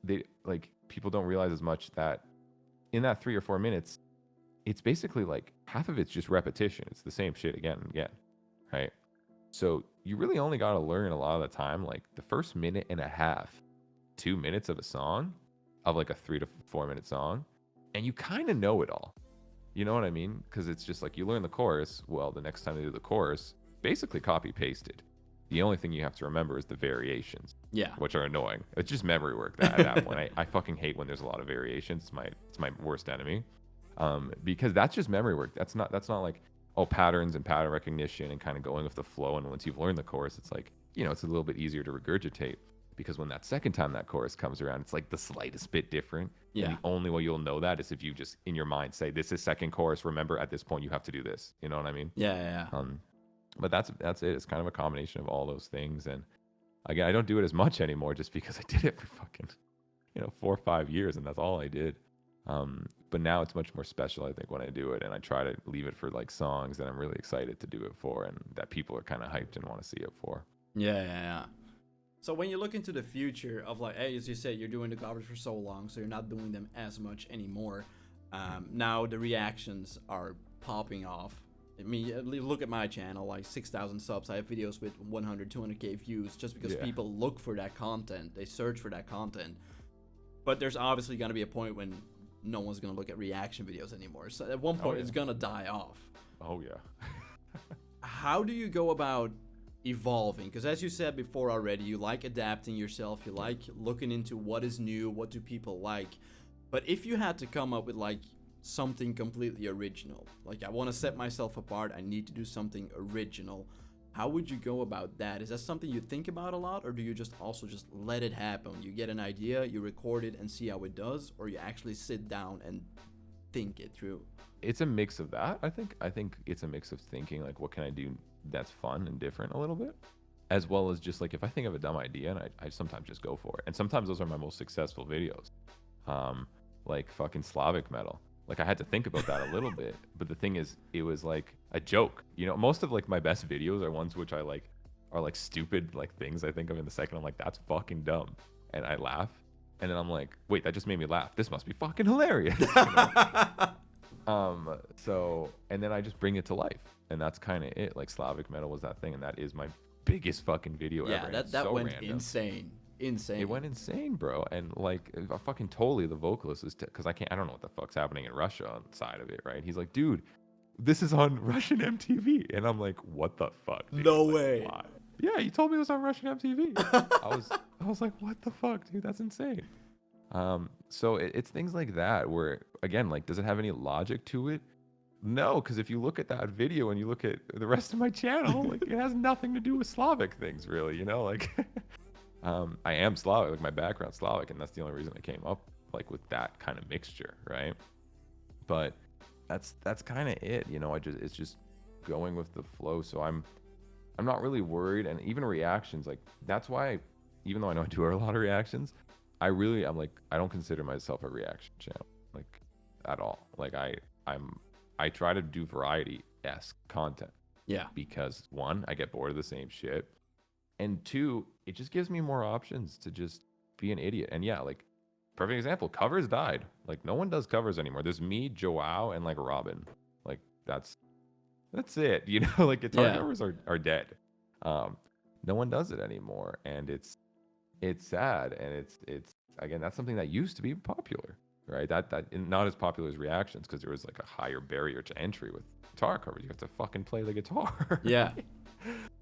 S2: They like people don't realize as much that in that 3 or 4 minutes, it's basically like half of it's just repetition. It's the same shit again and again, right? So you really only got to learn a lot of the time, like the first minute and a half, 2 minutes of a song, of like a 3 to 4 minute song, and you kind of know it all. You know what I mean? Because it's just like you learn the chorus. Well, the next time they do the chorus, basically copy pasted. The only thing you have to remember is the variations, which are annoying. It's just memory work at that point. I fucking hate when there's a lot of variations. It's my worst enemy. Because that's just memory work. That's not like, patterns and pattern recognition and kind of going with the flow. And once you've learned the chorus, it's like, you know, it's a little bit easier to regurgitate, because when that second time that chorus comes around, it's like the slightest bit different. Yeah. And the only way you'll know that is if you just in your mind say, this is second chorus. Remember, at this point you have to do this. You know what I mean?
S3: Yeah.
S2: But that's it. It's kind of a combination of all those things. And again, I don't do it as much anymore just because I did it for fucking, 4 or 5 years, and that's all I did. But now it's much more special, I think, when I do it, and I try to leave it for like songs that I'm really excited to do it for, and that people are kind of hyped and want to see it for.
S3: Yeah. So when you look into the future of like, hey, as you said, you're doing the covers for so long, so you're not doing them as much anymore. Now the reactions are popping off. I mean, look at my channel, like 6,000 subs. I have videos with 100, 200k views just because people look for that content. They search for that content. But there's obviously going to be a point when no one's going to look at reaction videos anymore. So at one point, it's going to die off.
S2: Oh, yeah.
S3: How do you go about evolving? Because as you said before already, you like adapting yourself. You like looking into what is new, what do people like. But if you had to come up with like something completely original, like I want to set myself apart, I need to do something original, how would you go about that? Is that something you think about a lot, or do you just let it happen? You get an idea, you record it and see how it does, or you actually sit down and think it through?
S2: It's a mix of that. I think it's a mix of thinking like, what can I do that's fun and different a little bit, as well as just like if I think of a dumb idea, and I sometimes just go for it. And sometimes those are my most successful videos, like fucking Slavic metal. Like I had to think about that a little bit, but the thing is, it was like a joke. Most of like my best videos are ones which I like are like stupid like things I think of in the second. I'm like, that's fucking dumb, and I laugh. And then I'm like, wait, that just made me laugh. This must be fucking hilarious. So, and then I just bring it to life. And that's kind of it. Like Slavic metal was that thing. And that is my biggest fucking video ever.
S3: Yeah, that
S2: so
S3: went
S2: random.
S3: insane. Insane.
S2: It went insane, bro. And like, fucking totally the vocalist is, because I don't know what the fuck's happening in Russia on the side of it, right? He's like, dude, this is on Russian MTV. And I'm like, what the fuck? Dude?
S3: No
S2: like,
S3: way.
S2: Why? Yeah, you told me it was on Russian MTV. I was like, what the fuck, dude? That's insane. So it's things like that where, again, like, does it have any logic to it? No, because if you look at that video and you look at the rest of my channel, like, it has nothing to do with Slavic things, really, you know? Like, I am Slavic, like, my background's Slavic, and that's the only reason I came up, like, with that kind of mixture, right? But that's kind of it, you know? It's just going with the flow. So I'm not really worried, and even reactions, like, that's why, even though I know I do a lot of reactions, I'm like, I don't consider myself a reaction channel, like, at all. Like, I try to do variety-esque content.
S3: Yeah.
S2: Because one, I get bored of the same shit. And two, it just gives me more options to just be an idiot. And yeah, like, perfect example, covers died. Like, no one does covers anymore. There's me, Joao, and like Robin. Like, that's it. You know, like, guitar covers are dead. No one does it anymore. And it's sad. And it's again, that's something that used to be popular. Right, that not as popular as reactions because there was like a higher barrier to entry with guitar covers. You have to fucking play the guitar.
S3: Yeah.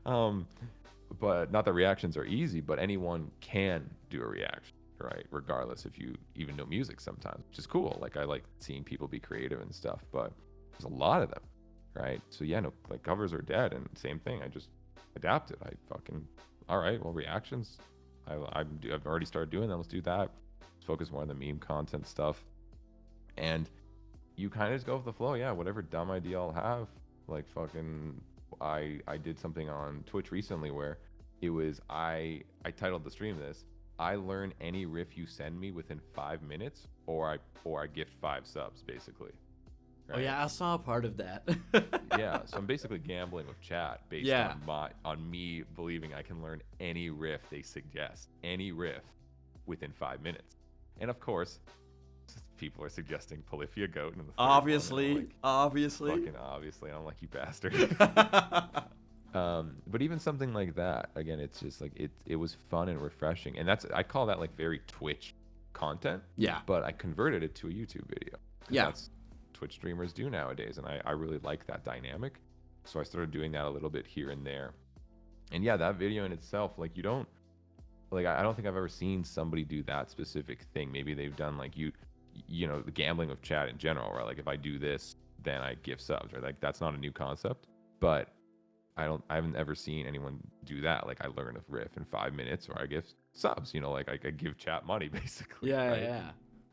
S2: But not that reactions are easy, but anyone can do a reaction, right? Regardless if you even know music sometimes, which is cool. Like, I like seeing people be creative and stuff, but there's a lot of them, right? So yeah, no, like, covers are dead, and same thing. I just adapted. All right, well, reactions. I've already started doing them. Let's do that. Focus more on the meme content stuff, and you kind of just go with the flow. Yeah, whatever dumb idea I'll have, like, fucking, I did something on Twitch recently where it was, I titled the stream this, I learn any riff you send me within 5 minutes, or I gift 5 subs, basically.
S3: Right? Oh yeah, I saw a part of that.
S2: Yeah, so I'm basically gambling with chat based on me believing I can learn any riff they suggest, any riff, within 5 minutes. And of course, people are suggesting Polyphia Goat in the
S3: obviously.
S2: Fucking obviously. I'm like, you bastard. But even something like that, again, it's just like it was fun and refreshing, and I call that like very Twitch content. Yeah. But I converted it to a YouTube video. Yeah. That's Twitch streamers do nowadays, and I really like that dynamic. So I started doing that a little bit here and there. And yeah, that video in itself, like, you don't. Like, I don't think I've ever seen somebody do that specific thing. Maybe they've done, like, you know, the gambling of chat in general, right? Like, if I do this, then I give subs, right? Like, that's not a new concept, but I haven't ever seen anyone do that. Like, I learn a riff in 5 minutes, or I give subs, you know, like, I give chat money, basically.
S3: Yeah,
S2: right?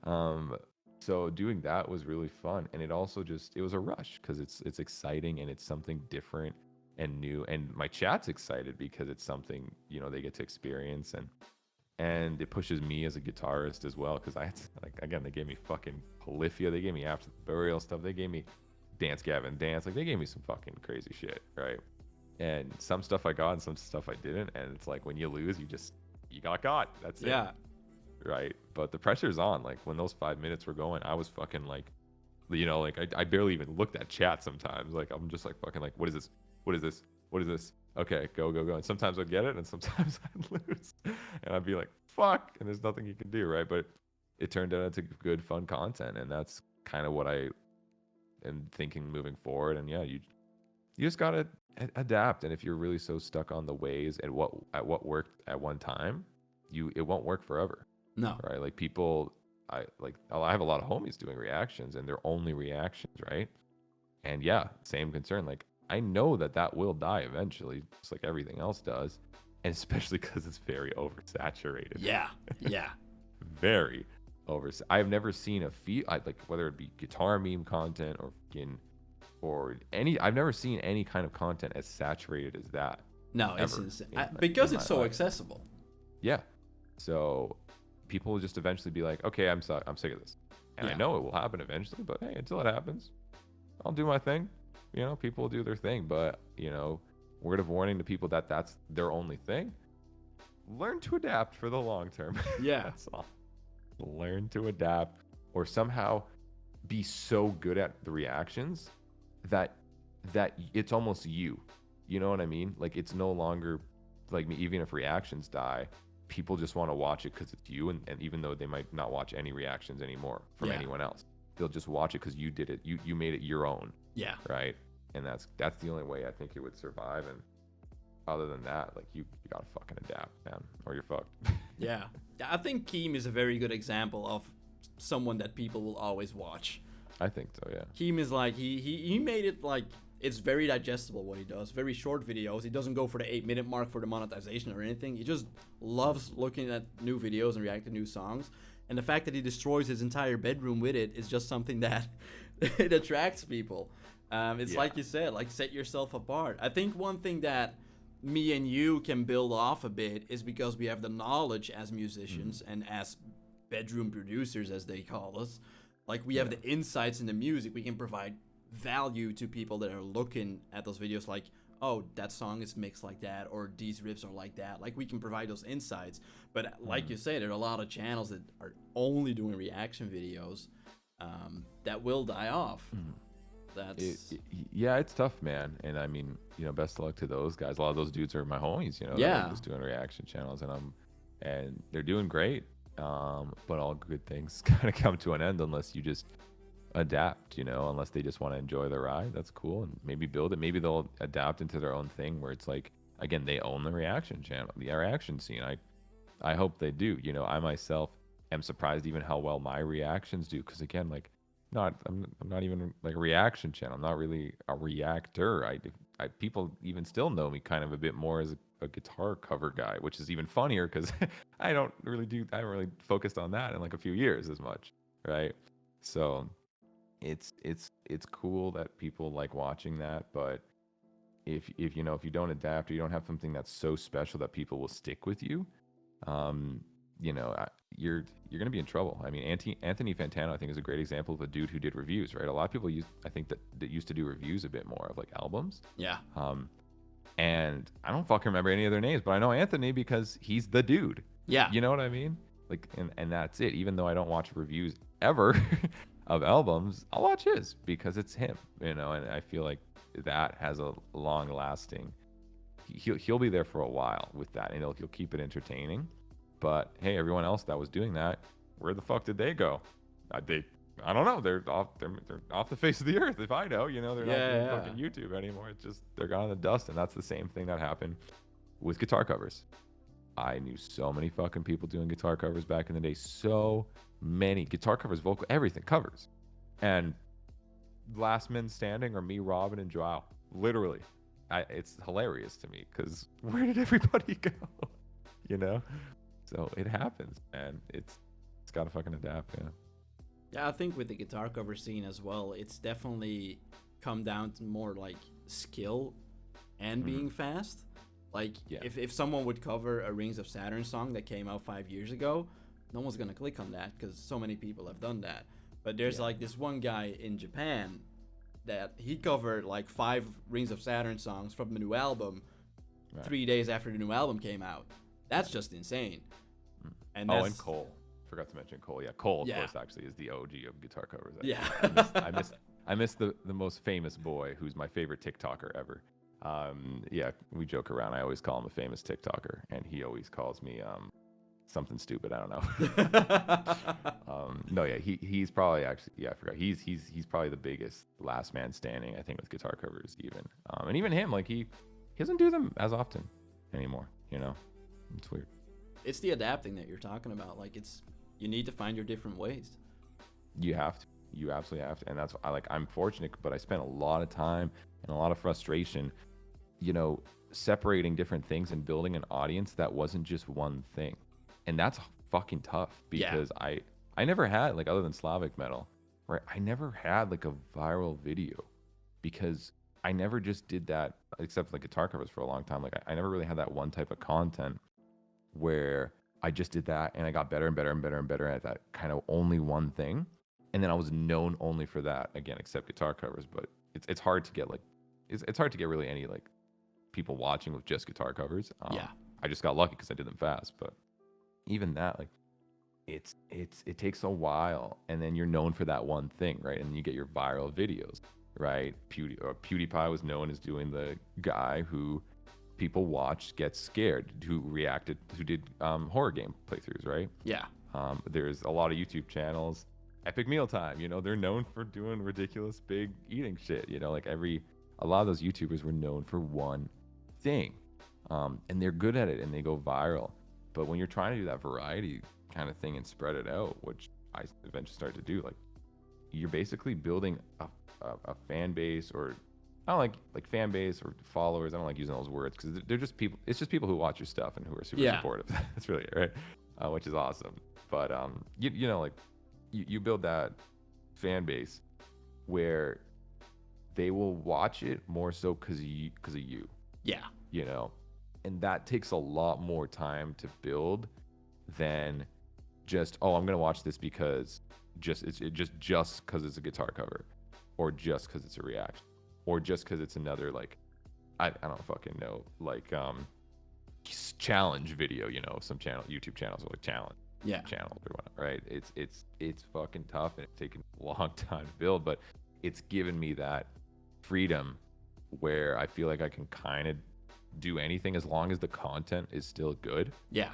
S3: Yeah.
S2: So doing that was really fun, and it also it was a rush because it's exciting and it's something different and new, and my chat's excited because it's something, you know, they get to experience, and it pushes me as a guitarist as well, because again, they gave me fucking Polyphia, they gave me After the Burial stuff, they gave me Dance Gavin Dance, like, they gave me some fucking crazy shit, right? And some stuff I got and some stuff I didn't, and it's like, when you lose, you got, that's it. Yeah. Right? But the pressure's on. Like, when those 5 minutes were going, I was fucking like, you know, like, I barely even looked at chat sometimes. Like, I'm just like, fucking like, what is this? What is this? What is this? Okay, go. And sometimes I'd get it, and sometimes I'd lose. And I'd be like, fuck, and there's nothing you can do, right? But it turned out into good, fun content, and that's kind of what I am thinking moving forward. And yeah, you just gotta adapt. And if you're really so stuck on the ways and what worked at one time, it won't work forever. No. Right? Like, people, I have a lot of homies doing reactions, and they're only reactions, right? And yeah, same concern. Like, I know that will die eventually, just like everything else does, and especially because it's very oversaturated. Yeah. Very I've never seen like, whether it be guitar meme content or any. I've never seen any kind of content as saturated as that. No, it's insane.
S3: Because it's so accessible.
S2: Yeah. So people will just eventually be like, okay, I'm sick of this, and I know it will happen eventually. But hey, until it happens, I'll do my thing. You know, people will do their thing, but, you know, word of warning to people that's their only thing. Learn to adapt for the long term. Yeah. That's all. learn to adapt, or somehow be so good at the reactions that it's almost you. You know what I mean? Like, it's no longer like me. Even if reactions die, people just want to watch it because it's you, and even though they might not watch any reactions anymore from anyone else, they'll just watch it because you did it. You made it your own.
S3: Yeah.
S2: Right. And that's the only way I think it would survive. And other than that, like, you gotta fucking adapt, man, or you're fucked.
S3: Yeah. I think Keem is a very good example of someone that people will always watch.
S2: I think so, yeah.
S3: Keem is like, he made it like, it's very digestible what he does. Very short videos. He doesn't go for the 8-minute mark for the monetization or anything. He just loves looking at new videos and reacting to new songs. And the fact that he destroys his entire bedroom with it is just something that it attracts people. It's like you said, like, set yourself apart. I think one thing that me and you can build off a bit is because we have the knowledge as musicians and as bedroom producers, as they call us. Like, we have the insights in the music. We can provide value to people that are looking at those videos, like, oh, that song is mixed like that, or these riffs are like that. Like, we can provide those insights. But like you say, there are a lot of channels that are only doing reaction videos that will die off.
S2: Yeah, it's tough, man. And I mean, you know, best of luck to those guys. A lot of those dudes are my homies, you know. They're just doing reaction channels, and they're doing great. But all good things kind of come to an end unless you just adapt, you know, unless they just want to enjoy the ride. That's cool, and maybe build it. Maybe they'll adapt into their own thing where it's like, again, they own the reaction channel, the reaction scene. I hope they do. You know, I myself am surprised even how well my reactions do, because again, like, I'm not even like a reaction channel. I'm not really a reactor. I people even still know me kind of a bit more as a guitar cover guy, which is even funnier because I haven't really focused on that in like a few years as much, right? So it's cool that people like watching that, but if you know, if you don't adapt, or you don't have something that's so special that people will stick with you, you know, you're gonna be in trouble. I mean, Anthony Fantano, I think, is a great example of a dude who did reviews, right? A lot of people that used to do reviews a bit more of like albums.
S3: Yeah.
S2: And I don't fucking remember any of their names, but I know Anthony because he's the dude.
S3: Yeah.
S2: You know what I mean? Like, and that's it. Even though I don't watch reviews ever of albums, I'll watch his because it's him, you know, and I feel like that has a long lasting, he'll be there for a while with that, and he'll keep it entertaining. But hey, everyone else that was doing that, where the fuck did they go? I don't know. They're off the face of the earth. If I know, you know, they're not doing fucking YouTube anymore. It's just they're gone in the dust, and that's the same thing that happened with guitar covers. I knew so many fucking people doing guitar covers back in the day. So many guitar covers, vocal, everything covers, and last men standing are me, Robin, and Joao. Literally, it's hilarious to me because where did everybody go? You know. So it happens, man. It's got to fucking adapt, yeah.
S3: Yeah, I think with the guitar cover scene as well, it's definitely come down to more like skill and being fast. Like, if someone would cover a Rings of Saturn song that came out 5 years ago, no one's gonna click on that because so many people have done that. But there's like this one guy in Japan that he covered like 5 Rings of Saturn songs from the new album 3 days after the new album came out. That's just insane. And
S2: and Cole. Forgot to mention Cole. Yeah, Cole, of course, actually is the OG of guitar covers.
S3: Yeah.
S2: I miss the most famous boy, who's my favorite TikToker ever. Yeah, we joke around. I always call him a famous TikToker, and he always calls me something stupid. I don't know. No, yeah, he's probably actually, I forgot. He's probably the biggest last man standing, I think, with guitar covers even. And even him, like, he doesn't do them as often anymore, you know? It's weird.
S3: It's the adapting that you're talking about. Like, you need to find your different ways.
S2: You have to. You absolutely have to. And that's, I'm fortunate, but I spent a lot of time and a lot of frustration, you know, separating different things and building an audience that wasn't just one thing. And that's fucking tough because I never had, like, other than Slavic metal, right? I never had like a viral video because I never just did that, except like guitar covers for a long time. Like, I never really had that one type of content where I just did that and I got better and better and better and better at that kind of only one thing. And then I was known only for that, again, except guitar covers. But it's hard to get, like, it's hard to get really any, like, people watching with just guitar covers. I just got lucky because I did them fast. But even that, like, it takes a while, and then you're known for that one thing, right? And then you get your viral videos, right? PewDiePie was known as doing the guy who people watched get scared, who did horror game playthroughs, right?
S3: Yeah.
S2: There's a lot of YouTube channels, Epic Mealtime, they're known for doing ridiculous big eating shit, like a lot of those YouTubers were known for one thing, and they're good at it and they go viral. But when you're trying to do that variety kind of thing and spread it out, which I eventually started to do, like you're basically building a fan base, or I don't like fan base or followers. I don't like using those words because they're just people. It's just people who watch your stuff and who are super supportive. That's really it, right? Which is awesome. But you build that fan base where they will watch it more so because of you.
S3: Yeah.
S2: And that takes a lot more time to build than just, I'm gonna watch this because just because it's a guitar cover, or just because it's a reaction, or just because it's another I don't fucking know, challenge video. Some YouTube channels are like challenge channels or whatnot, right? It's fucking tough, and it's taken a long time to build, but it's given me that freedom where I feel like I can kind of do anything as long as the content is still good.
S3: Yeah.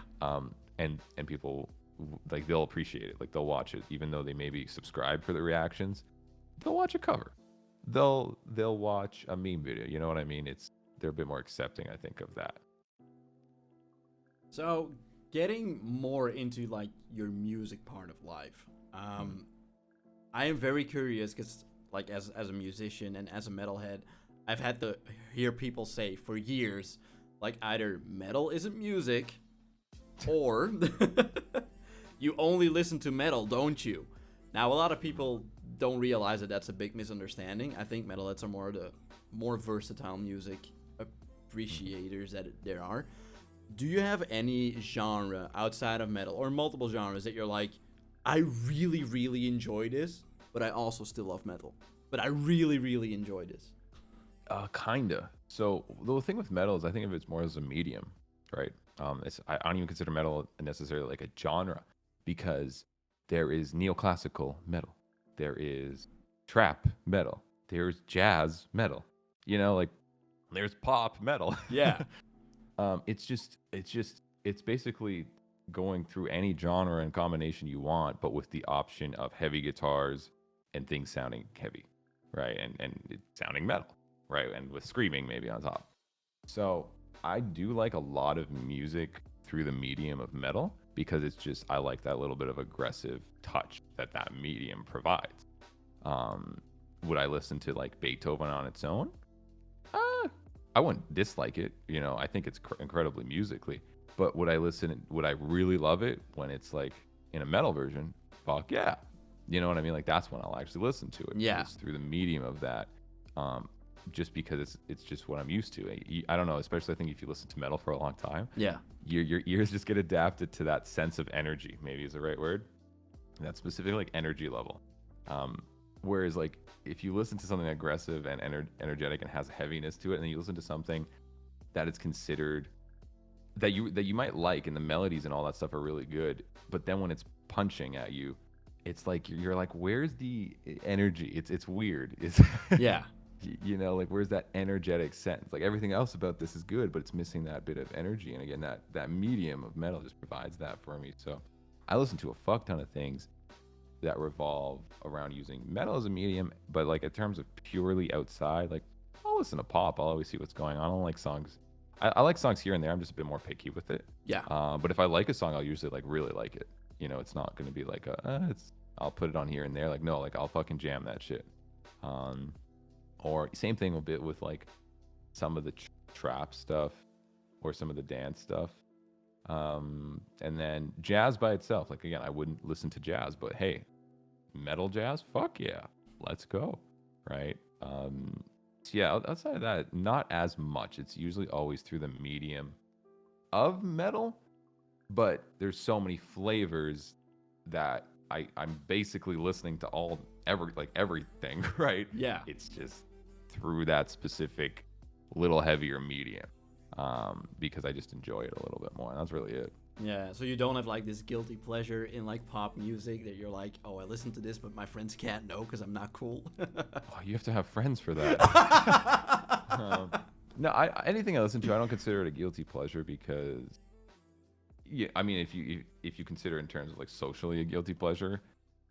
S2: And people they'll appreciate it. They'll watch it even though they maybe subscribe for the reactions. They'll watch a cover. They'll watch a meme video. You know what I mean? They're a bit more accepting, I think, of that.
S3: So getting more into your music part of life, I am very curious because as a musician and as a metalhead, I've had to hear people say for years either metal isn't music, or you only listen to metal, don't you? Now a lot of people don't realize that that's a big misunderstanding. I think metalheads are more versatile music appreciators that there are. Do you have any genre outside of metal or multiple genres that you're like, I really, really enjoy this, but I also still love metal, but I really, really enjoy this?
S2: Kinda. So the thing with metal is I think of it more as a medium, right? I don't even consider metal necessarily like a genre, because there is neoclassical metal, there is trap metal, there's jazz metal, there's pop metal.
S3: Yeah.
S2: It's basically going through any genre and combination you want, but with the option of heavy guitars and things sounding heavy, right? And it sounding metal, right? And with screaming maybe on top. So I do like a lot of music through the medium of metal, because I like that little bit of aggressive touch that medium provides. Would I listen to Beethoven on its own? I wouldn't dislike it. I think it's incredibly musically. But would I really love it when it's in a metal version? Fuck yeah. You know what I mean? That's when I'll actually listen to it.
S3: Yeah.
S2: It's through the medium of that. Just because it's just what I'm used to. I don't know, especially I think if you listen to metal for a long time.
S3: Yeah.
S2: Your ears just get adapted to that sense of energy, maybe is the right word. That specific energy level. Whereas if you listen to something aggressive and energetic and has a heaviness to it, and then you listen to something that is considered that you might like, and the melodies and all that stuff are really good, but then when it's punching at you, it's you're where's the energy? It's weird. It's
S3: yeah.
S2: Where's that energetic sense? Everything else about this is good, but it's missing that bit of energy. And again, that medium of metal just provides that for me. So I listen to a fuck ton of things that revolve around using metal as a medium, but in terms of purely outside, I'll listen to pop. I'll always see what's going on. I don't like songs. I like songs here and there. I'm just a bit more picky with it.
S3: Yeah.
S2: But if I like a song, I'll usually really like it. It's not going to be I'll put it on here and there. No, I'll fucking jam that shit. Or same thing a bit with some of the trap stuff or some of the dance stuff. And then jazz by itself. Again, I wouldn't listen to jazz, but hey, metal jazz, fuck yeah, let's go, right? So yeah, outside of that, not as much. It's usually always through the medium of metal, but there's so many flavors that I'm basically listening to everything, right?
S3: Yeah.
S2: It's just through that specific little heavier medium, because I just enjoy it a little bit more, and that's really it.
S3: Yeah, so you don't have like this guilty pleasure in like pop music that you're like, oh, I listen to this, but my friends can't know because I'm not cool.
S2: Oh, you have to have friends for that. No, anything I listen to, I don't consider it a guilty pleasure because, yeah, I mean, if you consider it in terms of like socially a guilty pleasure,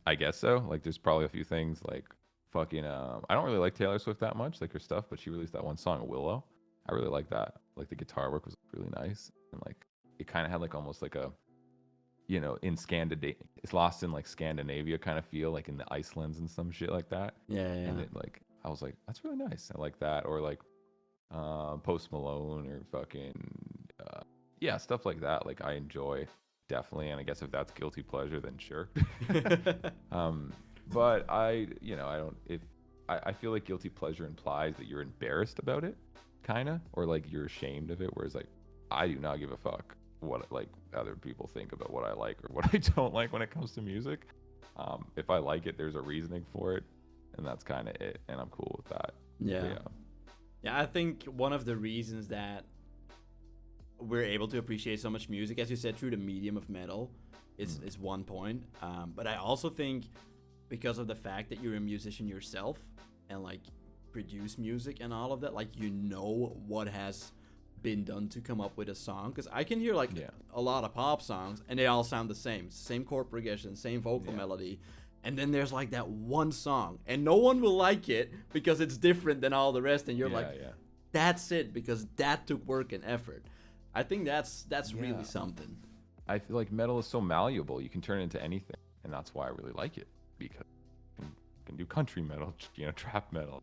S2: I guess so. Like, there's probably a few things like fucking. I don't really like Taylor Swift that much, like her stuff, but she released that one song, Willow. I really like that. Like the guitar work was really nice, and like it kind of had like almost like a, you know, in Scandinavia, it's lost in like Scandinavia kind of feel, like in the Icelands and some shit like that.
S3: Yeah.
S2: And it like I was like, that's really nice. I like that. Or like Post Malone or fucking yeah, stuff like that. Like I enjoy definitely, and I guess if that's guilty pleasure, then sure. But I don't. If I feel like guilty pleasure implies that you're embarrassed about it, kind of, or like you're ashamed of it. Whereas like I do not give a fuck what like other people think about what I like or what I don't like when it comes to music. If I like it, there's a reasoning for it, and that's kind of it, and I'm cool with that.
S3: Yeah, I think one of the reasons that we're able to appreciate so much music, as you said, through the medium of metal, is one point. But I also think because of the fact that you're a musician yourself and like produce music and all of that, like you know what has been done to come up with a song. Because I can hear like a lot of pop songs and they all sound the same chord progression, same vocal melody. And then there's like that one song and no one will like it because it's different than all the rest. And you're that's it, because that took work and effort. I think that's really something.
S2: I feel like metal is so malleable. You can turn it into anything. And that's why I really like it, because you can do country metal, you know, trap metal,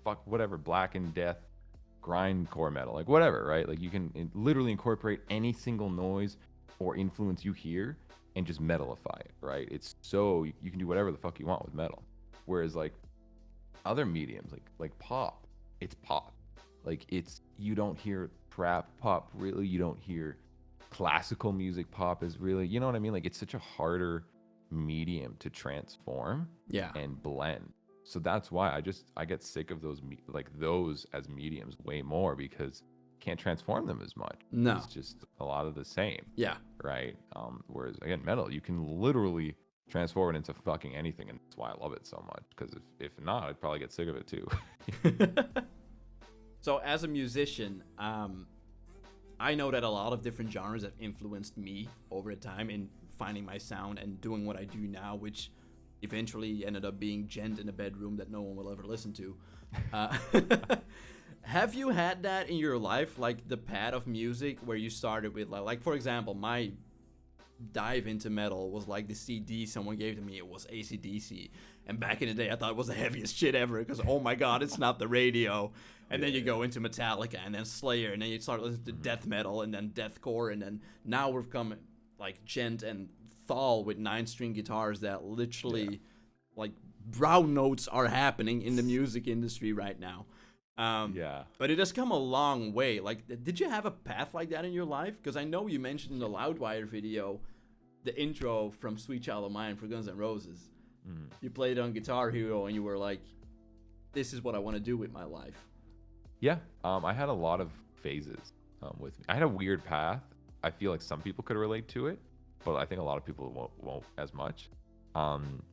S2: fuck whatever, Black and Death, grindcore metal, like whatever, right? Like you can literally incorporate any single noise or influence you hear and just metalify it, right? It's so you can do whatever the fuck you want with metal. Whereas like other mediums, like pop, it's pop. Like it's, you don't hear trap pop really, you don't hear classical music pop is really, you know what I mean? Like it's such a harder medium to transform and blend. So that's why I get sick of those those as mediums way more, because can't transform them as much.
S3: No,
S2: it's just a lot of the same.
S3: Yeah.
S2: Right. Whereas again, metal, you can literally transform it into fucking anything, and that's why I love it so much. Because if not, I'd probably get sick of it too.
S3: So as a musician, I know that a lot of different genres have influenced me over time in finding my sound and doing what I do now, which eventually ended up being Djent in a bedroom that no one will ever listen to. Have you had that in your life, like the path of music where you started with like for example, my dive into metal was like the CD someone gave to me. It was AC/DC, and back in the day I thought it was the heaviest shit ever, because oh my god, it's not the radio. And then you go into Metallica and then Slayer, and then you start listening to death metal and then deathcore, and then now we've come like Djent and Thal with 9-string guitars that literally like brown notes are happening in the music industry right now. But it has come a long way. Like, did you have a path like that in your life? Because I know you mentioned in the Loudwire video the intro from Sweet Child of Mine for Guns N' Roses. You played it on Guitar Hero and you were like, this is what I want to do with my life.
S2: Yeah, I had a lot of phases with me. I had a weird path. I feel like some people could relate to it, but I think a lot of people won't as much.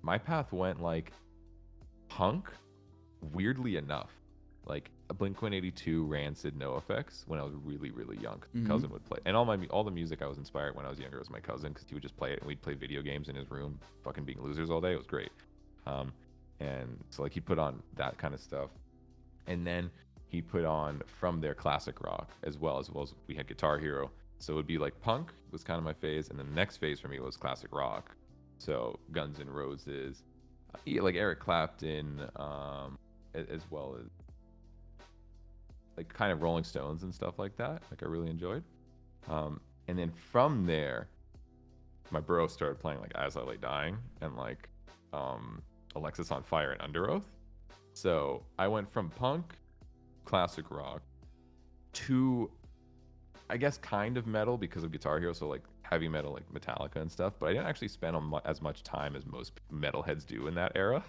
S2: My path went like punk, weirdly enough. Like a Blink-182, Rancid, NoFX when I was really, really young. My cousin would play, and all the music I was inspired when I was younger was my cousin, because he would just play it, and we'd play video games in his room, fucking being losers all day. It was great. And so like he put on that kind of stuff, and then he put on from their classic rock as well as we had Guitar Hero. So it would be like punk was kind of my phase, and then the next phase for me was classic rock. So Guns N' Roses, like Eric Clapton, as well as like kind of Rolling Stones and stuff like that. Like I really enjoyed. And then from there, my bro started playing like As I Lay Dying and like Alexis on Fire and Under Oath. So I went from punk, classic rock, to I guess kind of metal because of Guitar Hero. So like heavy metal, like Metallica and stuff. But I didn't actually spend as much time as most metalheads do in that era.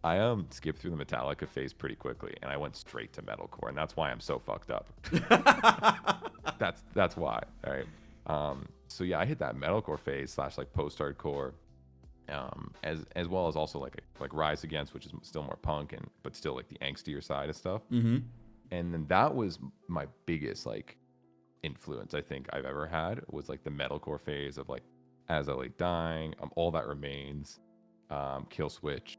S2: I skipped through the Metallica phase pretty quickly, and I went straight to metalcore, and that's why I'm so fucked up. That's why. All right. So yeah, I hit that metalcore phase / like post-hardcore, as well as also like Rise Against, which is still more punk but still like the angstier side of stuff.
S3: Mm-hmm.
S2: And then that was my biggest like influence I think I've ever had, was like the metalcore phase of like As I Lay Dying, All That Remains, Kill Switch,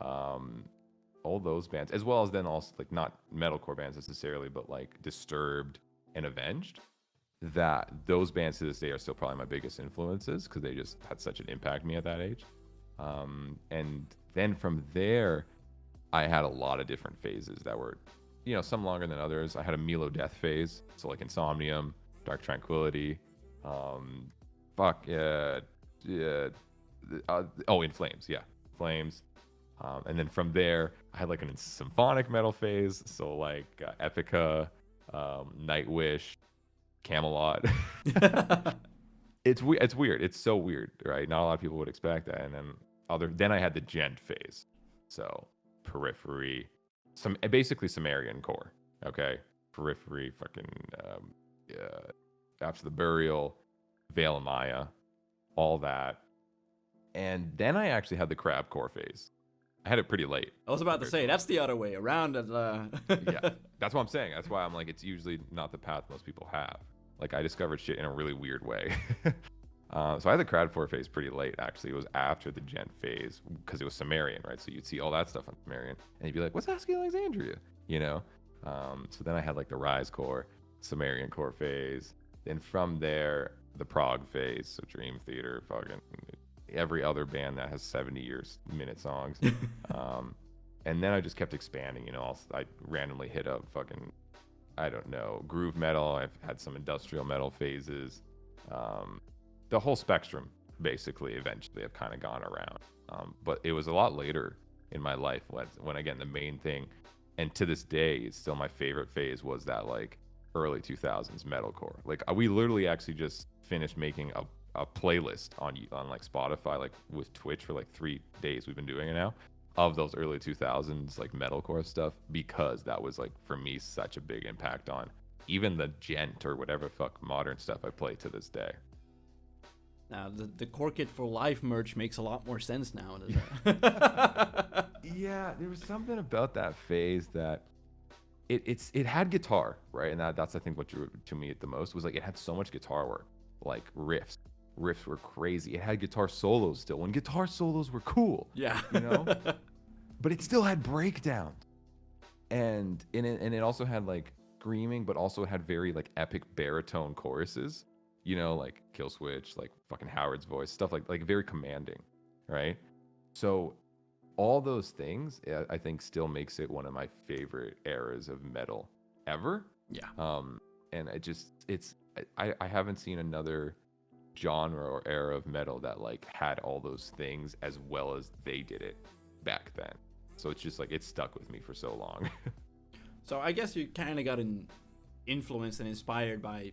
S2: all those bands, as well as then also like not metalcore bands necessarily, but like Disturbed and Avenged. That those bands to this day are still probably my biggest influences because they just had such an impact on me at that age. And then from there, I had a lot of different phases that were, you know, some longer than others. I had a Milo Death phase, so like Insomnium, Dark Tranquility, In Flames, yeah, Flames. And then from there, I had like a symphonic metal phase, so like Epica, Nightwish, Camelot. It's weird. It's so weird, right? Not a lot of people would expect that. And then I had the Djent phase, so Periphery, basically Sumerian core. Okay, Periphery, fucking After the Burial, Veil of Maya, all that. And then I actually had the crab core phase. I had it pretty late.
S3: I was about to say, that's the other way around.
S2: Yeah, that's what I'm saying. That's why I'm like, it's usually not the path most people have. Like, I discovered shit in a really weird way. So I had the crab core phase pretty late, actually. It was after the Djent phase, because it was Sumerian, right? So you'd see all that stuff on Sumerian, and you'd be like, what's Asking Alexandria? You know? So then I had like the Rise core, Sumerian core phase. Then from there, the Prague phase, so Dream Theater, fucking every other band that has 70-minute songs. And then I just kept expanding, you know. I randomly hit up fucking, I don't know, groove metal. I've had some industrial metal phases. The whole spectrum, basically, eventually I've kind of gone around. But it was a lot later in my life when again, the main thing, and to this day, it's still my favorite phase, was that like early 2000s metalcore. Like we literally actually just finished making a playlist on like Spotify, like with Twitch, for like 3 days. We've been doing it now, of those early 2000s like metalcore stuff, because that was like for me such a big impact on even the Djent or whatever fuck modern stuff I play to this day.
S3: Now the Core Kid for Life merch makes a lot more sense now.
S2: Yeah, there was something about that phase that it had guitar, right? And that's I think what drew it to me the most, was like it had so much guitar work, like riffs were crazy. It had guitar solos still, when guitar solos were cool.
S3: Yeah.
S2: You know? But it still had breakdowns. And it also had like screaming, but also had very like epic baritone choruses, you know, like Kill Switch, like fucking Howard's voice, stuff like very commanding, right? So all those things, I think, still makes it one of my favorite eras of metal ever.
S3: Yeah.
S2: And I haven't seen another genre or era of metal that like had all those things as well as they did it back then. So it's just like, it stuck with me for so long.
S3: So I guess you kind of got influenced and inspired by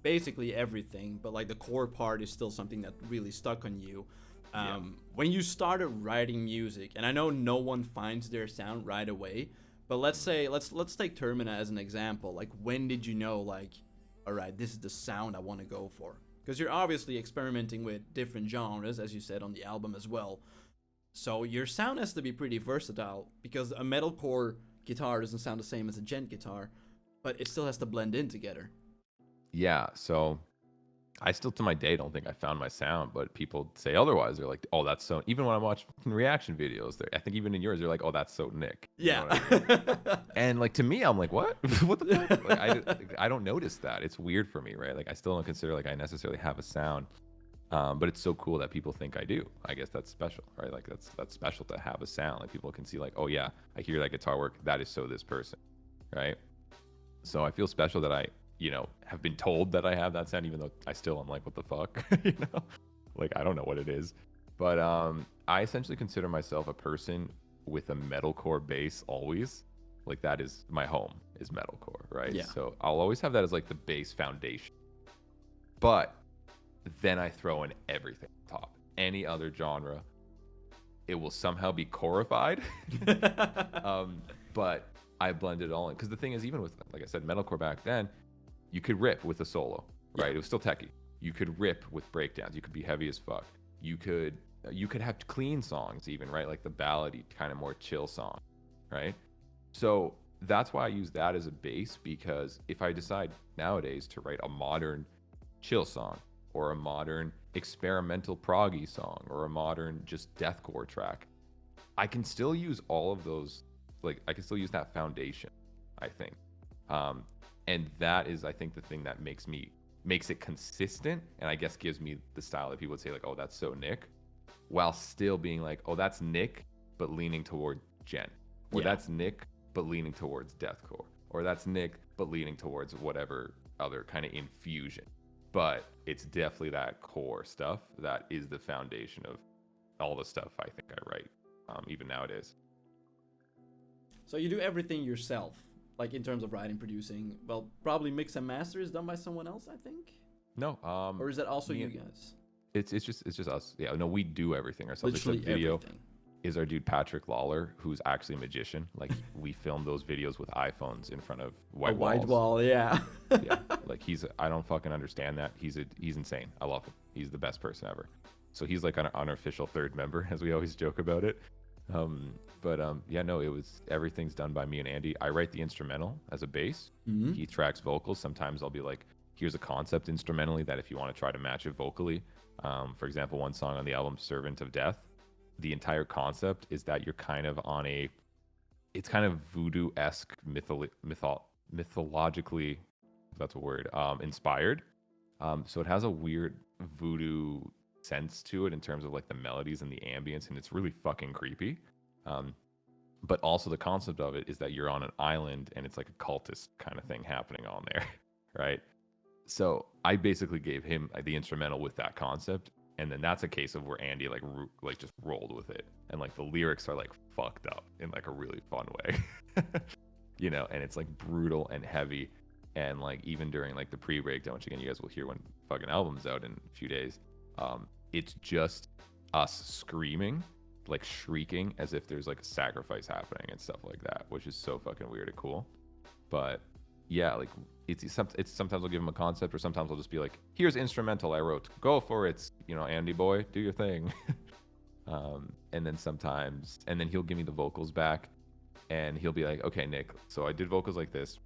S3: basically everything, but like the core part is still something that really stuck on you. When you started writing music, and I know no one finds their sound right away, but let's take Termina as an example. Like, when did you know, like, all right, this is the sound I want to go for? Because you're obviously experimenting with different genres, as you said on the album as well. So your sound has to be pretty versatile, because a metalcore guitar doesn't sound the same as a Djent guitar, but it still has to blend in together.
S2: Yeah, so I still to my day don't think I found my sound, but people say otherwise. They're like, oh, that's so, even when I watch reaction videos, I think even in yours, they're like, oh, that's so Nick. You know what I mean? And like, to me, I'm like, what? What the fuck? Like, I don't notice that. It's weird for me, right? Like, I still don't consider like I necessarily have a sound. But it's so cool that people think I do. I guess that's special, right? Like that's special to have a sound. Like, people can see like, oh yeah, I hear that guitar work. That is so this person, right? So I feel special that I, you know, have been told that I have that sound, even though I still am like, what the fuck, you know? Like, I don't know what it is. But I essentially consider myself a person with a metalcore base always. Like, that is my home, is metalcore, right?
S3: Yeah.
S2: So I'll always have that as like the base foundation. But then I throw in everything on top. Any other genre, it will somehow be chorified. But I blend it all in. Because the thing is, even with, like I said, metalcore back then, you could rip with a solo, right?
S3: Yeah.
S2: It was still techie. You could rip with breakdowns. You could be heavy as fuck. You could have clean songs even, right? Like the ballady kind of more chill song, right? So that's why I use that as a base, because if I decide nowadays to write a modern chill song or a modern experimental proggy song or a modern just deathcore track, I can still use all of those. Like I can still use that foundation, I think. And that is, I think, the thing that makes it consistent, and I guess gives me the style that people would say like, oh, that's so Nick, while still being like, oh, that's Nick, but leaning toward Djent, or that's Nick, but leaning towards deathcore, or that's Nick, but leaning towards whatever other kind of infusion. But it's definitely that core stuff that is the foundation of all the stuff I think I write, even nowadays.
S3: So you do everything yourself, like in terms of writing, producing. Well, probably mix and master is done by someone else, I think.
S2: No,
S3: or is that also you guys?
S2: It's just us. Yeah, no, we do everything ourselves.
S3: Literally
S2: video
S3: everything.
S2: Is our dude Patrick Lawler, who's actually a magician. Like we filmed those videos with iPhones in front of white walls.
S3: White wall, yeah.
S2: Yeah, like I don't fucking understand that. He's insane. I love him. He's the best person ever. So he's like an unofficial third member, as we always joke about it. Yeah, no, everything's done by me and Andy. I write the instrumental as a bass. Mm-hmm. He tracks vocals. Sometimes I'll be like, here's a concept instrumentally that if you want to try to match it vocally. For example, one song on the album, Servant of Death, the entire concept is that you're kind of on it's kind of voodoo-esque mythologically, if that's a word, inspired. So it has a weird voodoo sense to it in terms of like the melodies and the ambience, and it's really fucking creepy. But also the concept of it is that you're on an island and it's like a cultist kind of thing happening on there, right? So I basically gave him the instrumental with that concept, and then that's a case of where Andy like just rolled with it, and like the lyrics are like fucked up in like a really fun way, you know, and it's like brutal and heavy, and like even during like the pre-breakdown, which again you guys will hear when fucking album's out in a few days, it's just us screaming, like shrieking as if there's like a sacrifice happening and stuff like that, which is so fucking weird and cool. But yeah, like it's sometimes I'll give him a concept, or sometimes I'll just be like, here's instrumental I wrote, go for it, you know, Andy boy, do your thing. And then he'll give me the vocals back, and he'll be like, okay Nick, so I did vocals like this,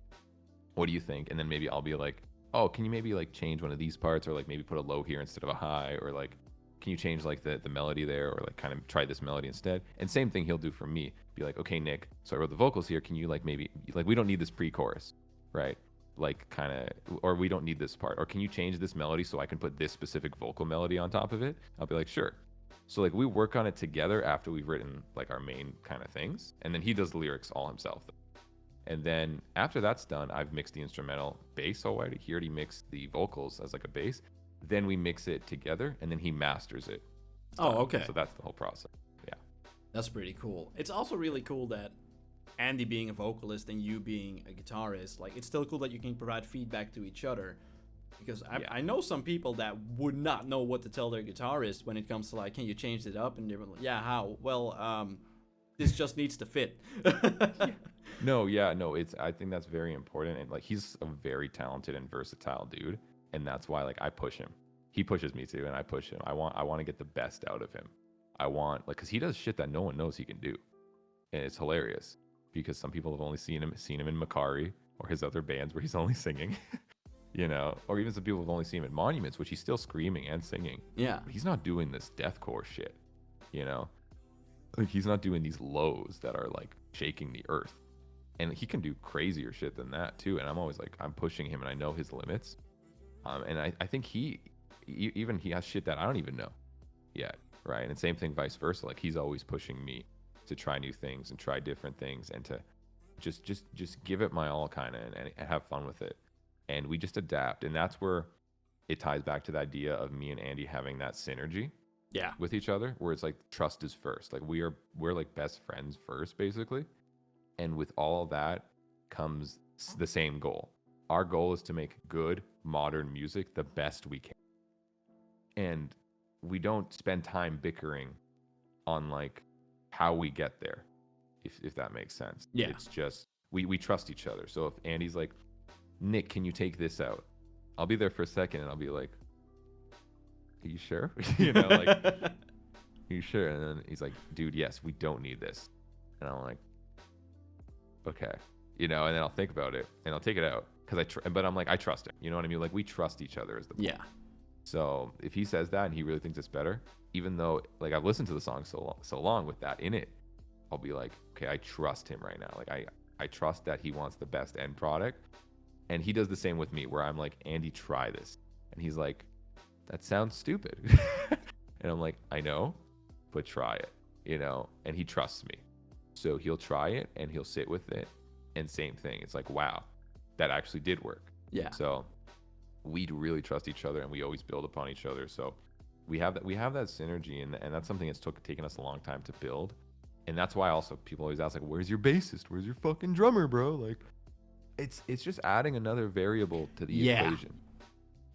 S2: what do you think? And then maybe I'll be like, oh, can you maybe like change one of these parts, or like maybe put a low here instead of a high, or like can you change like the melody there, or like kind of try this melody instead? And same thing he'll do for me, be like, okay Nick, so I wrote the vocals here, can you like maybe like, we don't need this pre-chorus, right? Like kind of, or we don't need this part, or can you change this melody so I can put this specific vocal melody on top of it? I'll be like, sure. So like we work on it together after we've written like our main kind of things, and then he does the lyrics all himself. And then after that's done, I've mixed the instrumental bass. So he already mixed the vocals as like a bass. Then we mix it together, and then he masters it.
S3: Oh, okay.
S2: So that's the whole process. Yeah.
S3: That's pretty cool. It's also really cool that Andy being a vocalist and you being a guitarist, like it's still cool that you can provide feedback to each other. Because I know some people that would not know what to tell their guitarist when it comes to like, can you change it up? And they're like, yeah, how? Well, this just needs to fit.
S2: No, I think that's very important. And like, he's a very talented and versatile dude. And that's why like I push him. He pushes me too, and I push him. I want to get the best out of him. I want, like, cause he does shit that no one knows he can do. And it's hilarious because some people have only seen him in Makari or his other bands where he's only singing. You know, or even some people have only seen him at Monuments, which he's still screaming and singing.
S3: Yeah.
S2: But he's not doing this deathcore shit, you know? Like, he's not doing these lows that are, like, shaking the earth. And he can do crazier shit than that, too. And I'm always, like, I'm pushing him, and I know his limits. And I think he has shit that I don't even know yet, right? And same thing vice versa. Like, he's always pushing me to try new things and try different things and to just give it my all, kind of, and have fun with it. And we just adapt, and that's where it ties back to the idea of me and Andy having that synergy, with each other, where it's like trust is first. Like we're like best friends first, basically. And with all of that comes the same goal. Our goal is to make good modern music the best we can, and we don't spend time bickering on like how we get there, if that makes sense.
S3: Yeah,
S2: it's just we trust each other. So if Andy's like, Nick, can you take this out? I'll be there for a second and I'll be like, are you sure? You know, like, are you sure? And then he's like, dude, yes, we don't need this. And I'm like, okay, you know, and then I'll think about it and I'll take it out but I'm like, I trust him. You know what I mean? Like, we trust each other as the point.
S3: Yeah.
S2: So if he says that and he really thinks it's better, even though like I've listened to the song so long with that in it, I'll be like, okay, I trust him right now. Like I trust that he wants the best end product. And he does the same with me, where I'm like, Andy, try this. And he's like, that sounds stupid. And I'm like, I know, but try it, you know? And he trusts me. So he'll try it and he'll sit with it. And same thing. It's like, wow, that actually did work.
S3: Yeah.
S2: So we really trust each other and we always build upon each other. So we have that synergy, and that's something that's taken us a long time to build. And that's why also people always ask, like, where's your bassist? Where's your fucking drummer, bro? Like, it's just adding another variable to the equation.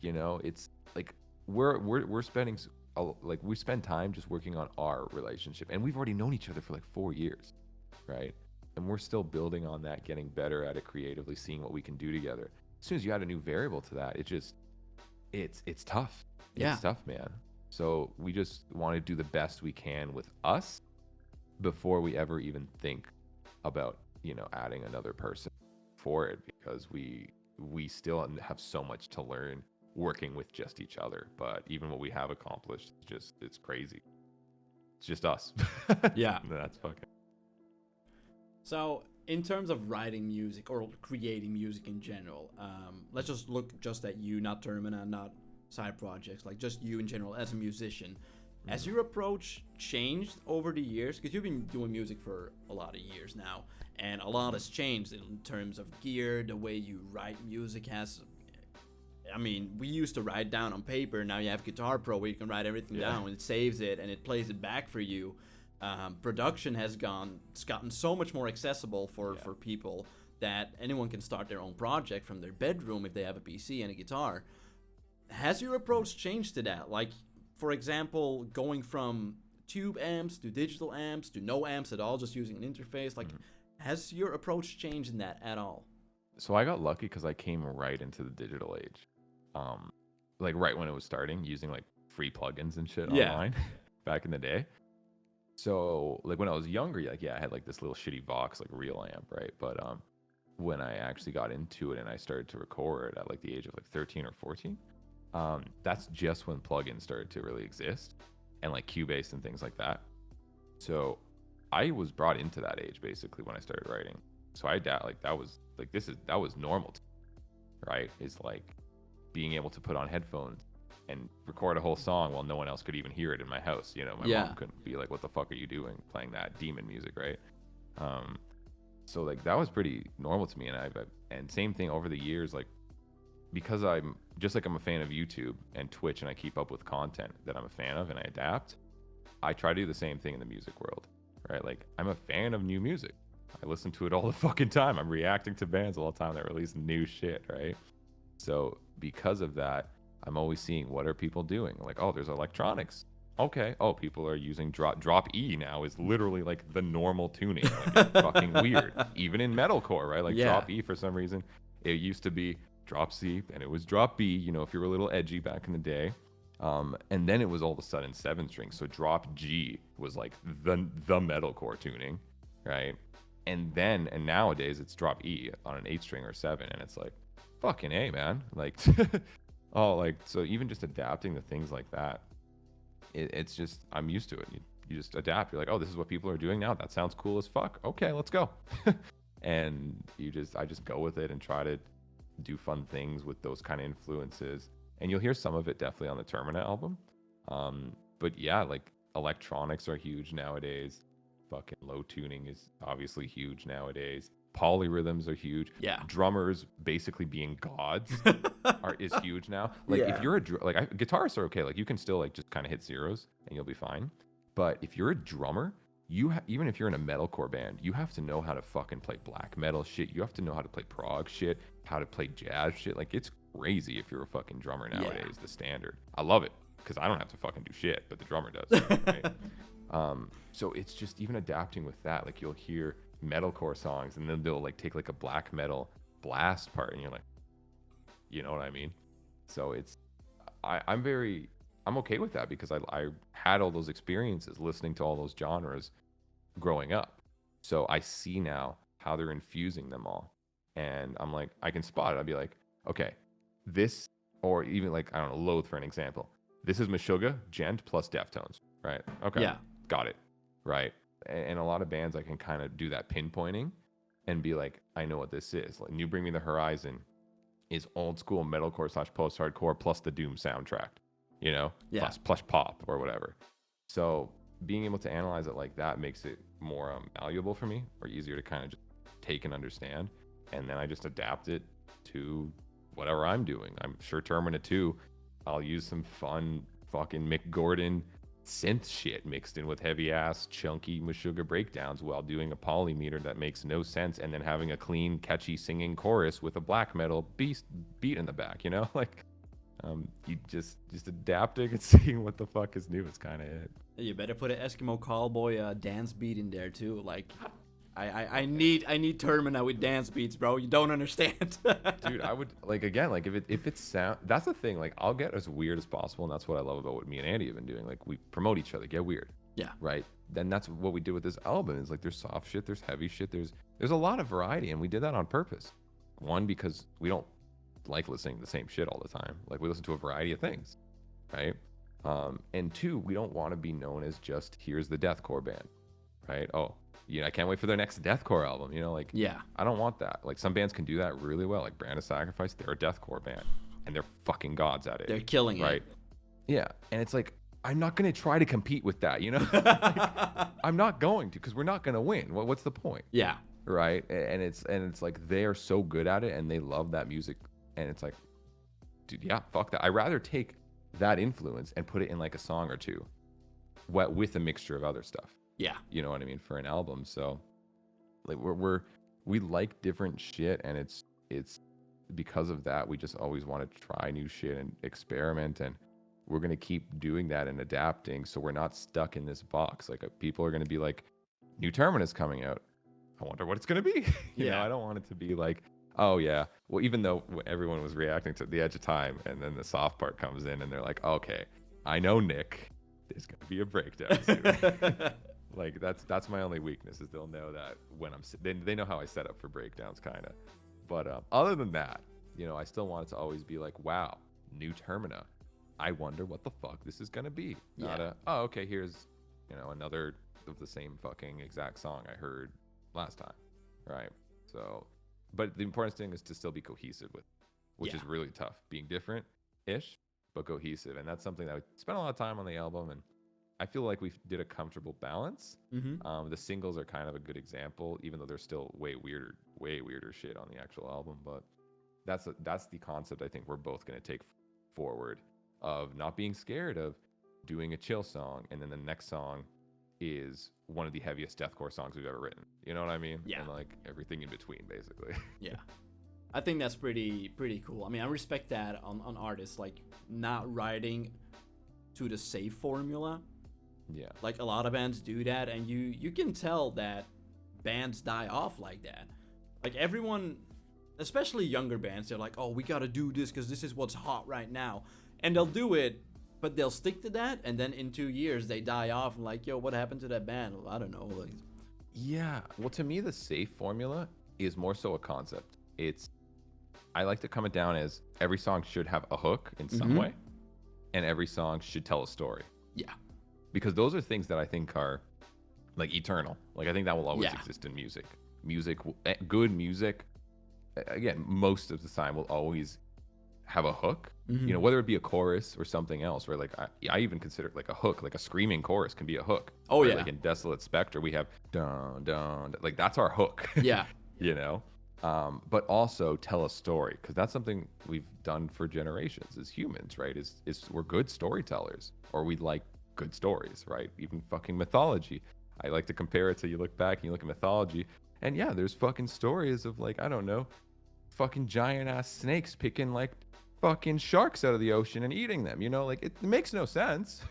S2: You know, it's like we're spending like we spend time just working on our relationship, and we've already known each other for like 4 years, right? And we're still building on that, getting better at it creatively, seeing what we can do together. As soon as you add a new variable to that, it's tough.
S3: Yeah.
S2: It's tough, man. So we just want to do the best we can with us before we ever even think about, you know, adding another person for it, because we still have so much to learn working with just each other. But even what we have accomplished, it's crazy. It's just us.
S3: Yeah.
S2: That's fucking.
S3: So in terms of writing music or creating music in general, let's just look just at you, not Termina, not side projects, like just you in general as a musician. Has your approach changed over the years? Because you've been doing music for a lot of years now, and a lot has changed in terms of gear, the way you write music has. I mean, we used to write down on paper. Now you have Guitar Pro where you can write everything down, and it saves it and it plays it back for you. Production has gotten so much more accessible for people that anyone can start their own project from their bedroom if they have a PC and a guitar. Has your approach changed to that? Like, for example, going from tube amps to digital amps to no amps at all, just using an interface. Like, has your approach changed in that at all?
S2: So I got lucky because I came right into the digital age. Like right when it was starting, using like free plugins and shit online back in the day. So like when I was younger, like, I had like this little shitty Vox, like real amp, right? But when I actually got into it and I started to record at like the age of like 13 or 14, that's just when plugins started to really exist, and like Cubase and things like that. So I was brought into that age basically when I started writing. So that was normal to me, right? It's like being able to put on headphones and record a whole song while no one else could even hear it in my house. You know, my mom couldn't be like, what the fuck are you doing playing that demon music, right? So like that was pretty normal to me. And same thing over the years, like, because I'm a fan of YouTube and Twitch, and I keep up with content that I'm a fan of and I adapt, I try to do the same thing in the music world, right? Like, I'm a fan of new music. I listen to it all the fucking time. I'm reacting to bands all the time that release new shit, right? So because of that, I'm always seeing what are people doing. Like, oh, there's electronics. Okay. Oh, people are using drop E now is literally like the normal tuning. Like, it's fucking weird. Even in metalcore, right? Like drop E for some reason. It used to be drop C and it was drop B, you know, if you were a little edgy back in the day. And then it was all of a sudden 7-string. So drop G was like the metalcore tuning, right? And nowadays it's drop E on an 8-string or 7, and it's like, fucking A, man. Like, oh, like, so even just adapting to things like that, it's just, I'm used to it. You just adapt. You're like, oh, this is what people are doing now. That sounds cool as fuck. Okay, let's go. And I just go with it and try to do fun things with those kind of influences. And you'll hear some of it definitely on the Termina album. But yeah, like, electronics are huge nowadays. Fucking low tuning is obviously huge nowadays. Polyrhythms are huge.
S3: Yeah.
S2: Drummers basically being gods is huge now. Like, if you're guitarists are okay. Like, you can still like just kind of hit zeros and you'll be fine. But if you're a drummer, even if you're in a metalcore band, you have to know how to fucking play black metal shit. You have to know how to play prog shit, how to play jazz shit. Like, it's crazy if you're a fucking drummer nowadays, the standard. I love it because I don't have to fucking do shit, but the drummer does, right? So it's just even adapting with that. Like, you'll hear metalcore songs and then they'll like take like a black metal blast part and you're like, you know what I mean? So I'm very I'm okay with that because I had all those experiences listening to all those genres growing up. So I see now how they're infusing them all. And I'm like, I can spot it. I'd be like, okay, this, or even like, I don't know, Loathe for an example. This is Meshuggah, Djent plus Deftones, right? Okay,
S3: Yeah.
S2: got it, right? And a lot of bands I can kind of do that pinpointing and be like, I know what this is. Like New Bring Me the Horizon is old school metalcore / post-hardcore plus the Doom soundtrack, you know?
S3: Yeah.
S2: Plus pop or whatever. So being able to analyze it like that makes it more malleable for me, or easier to kind of just take and understand. And then I just adapt it to whatever I'm doing. I'm sure Termina 2, I'll use some fun fucking Mick Gordon synth shit mixed in with heavy ass chunky Meshuggah breakdowns while doing a polymeter that makes no sense, and then having a clean catchy singing chorus with a black metal beat in the back, you know? Like you just adapting and seeing what the fuck is new is kind of it.
S3: You better put an Eskimo cowboy dance beat in there too. Like I need Termina with dance beats, bro. You don't understand.
S2: Dude, I would like, again, like if it sound, that's the thing, like I'll get as weird as possible, and that's what I love about what me and Andy have been doing. Like we promote each other, get weird.
S3: Yeah.
S2: Right. Then that's what we did with this album, is like there's soft shit, there's heavy shit, there's a lot of variety, and we did that on purpose. One, because we don't like listening to the same shit all the time. Like we listen to a variety of things, right? And two, we don't want to be known as just here's the deathcore band, right? Oh, yeah, I can't wait for their next deathcore album. You know, like,
S3: yeah,
S2: I don't want that. Like some bands can do that really well. Like Brand of Sacrifice, they're a deathcore band, and they're fucking gods at it.
S3: They're killing
S2: right?
S3: it.
S2: Yeah, and it's like, I'm not gonna try to compete with that. You know, like, I'm not going to, because we're not gonna win. What's the point?
S3: Yeah.
S2: Right. And it's like they are so good at it, and they love that music, and it's like, dude, yeah, fuck that. I'd rather take that influence and put it in like a song or two, with a mixture of other stuff.
S3: Yeah.
S2: You know what I mean? For an album. So like we like different shit, and it's because of that we just always want to try new shit and experiment, and we're going to keep doing that and adapting, so we're not stuck in this box. Like people are going to be like, new Termina's coming out, I wonder what it's going to be. You know, I don't want it to be like, oh yeah, well, even though everyone was reacting to The Edge of Time, and then the soft part comes in and they're like, okay, I know Nick, there's going to be a breakdown soon. Like that's my only weakness, is they'll know that when they know how I set up for breakdowns, kind of. But other than that, you know, I still want it to always be like, wow, new Termina, I wonder what the fuck this is gonna be. Not oh, okay, here's, you know, another of the same fucking exact song I heard last time, right? So, but the important thing is to still be cohesive with, which is really tough, being different-ish but cohesive, and that's something that we spent a lot of time on the album, and I feel like we did a comfortable balance.
S3: Mm-hmm.
S2: The singles are kind of a good example, even though there's still way weirder shit on the actual album. But that's the concept I think we're both going to take forward, of not being scared of doing a chill song, and then the next song is one of the heaviest deathcore songs we've ever written. You know what I mean?
S3: Yeah.
S2: And like everything in between, basically.
S3: Yeah. I think that's pretty cool. I mean, I respect that on artists, like not writing to the safe formula.
S2: Yeah.
S3: Like a lot of bands do that, and you can tell that bands die off like that. Like everyone, especially younger bands, they're like, oh, we gotta do this because this is what's hot right now. And they'll do it, but they'll stick to that, and then in 2 years they die off, and like, yo, what happened to that band? Well, I don't know. Like,
S2: yeah. Well, to me, the safe formula is more so a concept. I like to come it down as every song should have a hook in some way, and every song should tell a story.
S3: Yeah.
S2: Because those are things that I think are like eternal. Like I think that will always exist in music. Good music, again, most of the time will always have a hook. You know, whether it be a chorus or something else. Where like I even consider like a hook, like a screaming chorus can be a hook.
S3: Oh yeah.
S2: Like in Desolate Spectre, we have dun dun, like that's our hook.
S3: Yeah.
S2: You know, but also tell a story, because that's something we've done for generations as humans, right? Is we're good storytellers, or we like good stories, right? Even fucking mythology. I like to compare it to, you look back and you look at mythology, and yeah, there's fucking stories of like, I don't know, fucking giant ass snakes picking like fucking sharks out of the ocean and eating them, you know, like it makes no sense.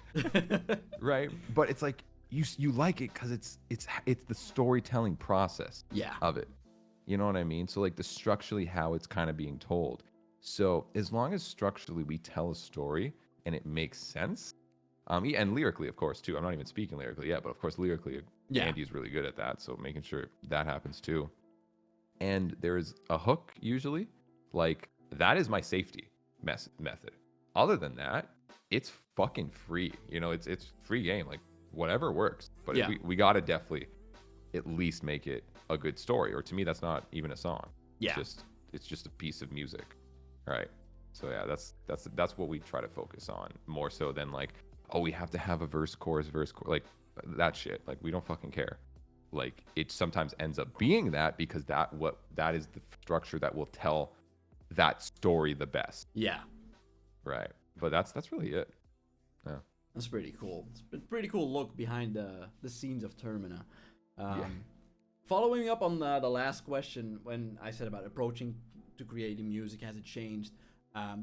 S2: Right? But it's like you like it because it's the storytelling process of it. You know what I mean? So like the structurally how it's kind of being told. So as long as structurally we tell a story and it makes sense. And lyrically, of course, too. I'm not even speaking lyrically yet, but of course, lyrically, Andy's really good at that. So making sure that happens too. And there is a hook usually, like that is my safety method. Other than that, it's fucking free. You know, it's free game. Like whatever works. But we gotta definitely at least make it a good story. Or to me, that's not even a song.
S3: Yeah.
S2: It's just a piece of music, right? So yeah, that's what we try to focus on more so than like, oh, we have to have a verse, chorus, like that shit. Like we don't fucking care. Like it sometimes ends up being that because that is the structure that will tell that story the best.
S3: Yeah.
S2: Right. But that's really it. Yeah.
S3: That's pretty cool. It's a pretty cool look behind the scenes of Termina. Following up on the last question, when I said about approaching to creating music, has it changed?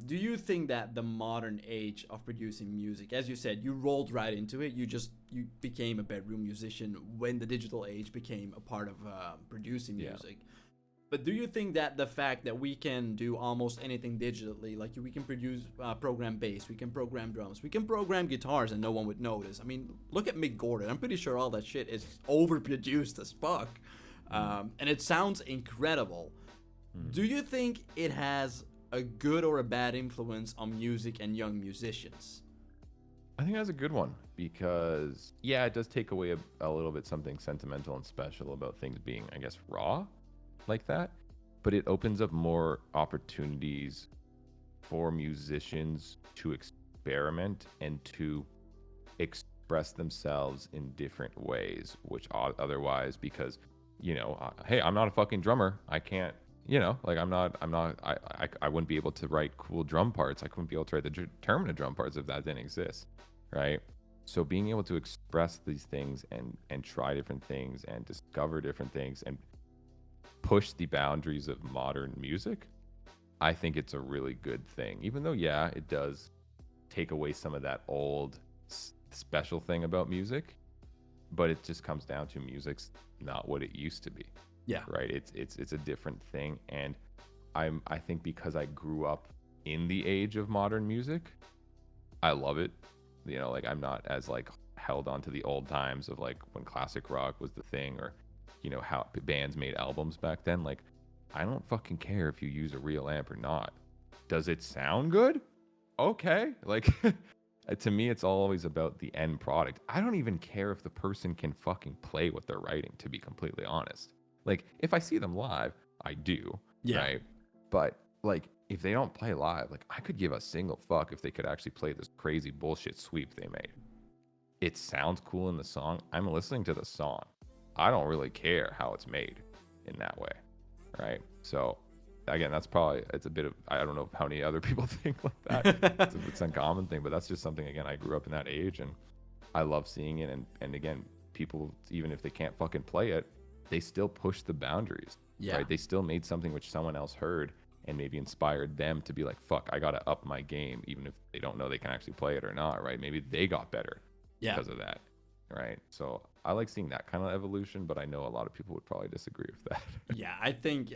S3: Do you think that the modern age of producing music, as you said, you rolled right into it, you became a bedroom musician when the digital age became a part of producing music. But do you think that the fact that we can do almost anything digitally, like we can program bass, we can program drums, we can program guitars and no one would notice. I mean, look at Mick Gordon. I'm pretty sure all that shit is overproduced as fuck. And it sounds incredible. Do you think it has a good or a bad influence on music and young musicians?
S2: I think that's a good one because, it does take away a little bit something sentimental and special about things being, I guess, raw like that. But it opens up more opportunities for musicians to experiment and to express themselves in different ways, which otherwise, because, hey, I'm not a fucking drummer. I can't. I wouldn't be able to write cool drum parts. I couldn't be able to write the Termina drum parts if that didn't exist, right? So being able to express these things and try different things and discover different things and push the boundaries of modern music, I think it's a really good thing. Even though, it does take away some of that old special thing about music, but it just comes down to music's not what it used to be.
S3: Yeah.
S2: Right. It's a different thing. And I think because I grew up in the age of modern music, I love it. Like I'm not as like held on to the old times of like when classic rock was the thing or, how bands made albums back then. Like, I don't fucking care if you use a real amp or not. Does it sound good? Okay. Like to me, it's always about the end product. I don't even care if the person can fucking play what they're writing, to be completely honest. Like, if I see them live, I do, right? But, like, if they don't play live, like, I could give a single fuck if they could actually play this crazy bullshit sweep they made. It sounds cool in the song. I'm listening to the song. I don't really care how it's made in that way, right? So, again, that's probably, it's a bit of, I don't know how many other people think like that. It's an uncommon thing, but that's just something, again, I grew up in that age, and I love seeing it. And again, people, even if they can't fucking play it, they still push the boundaries, right? They still made something which someone else heard and maybe inspired them to be like, fuck, I got to up my game, even if they don't know they can actually play it or not, right? Maybe they got better because of that, right? So I like seeing that kind of evolution, but I know a lot of people would probably disagree with that.
S3: I think,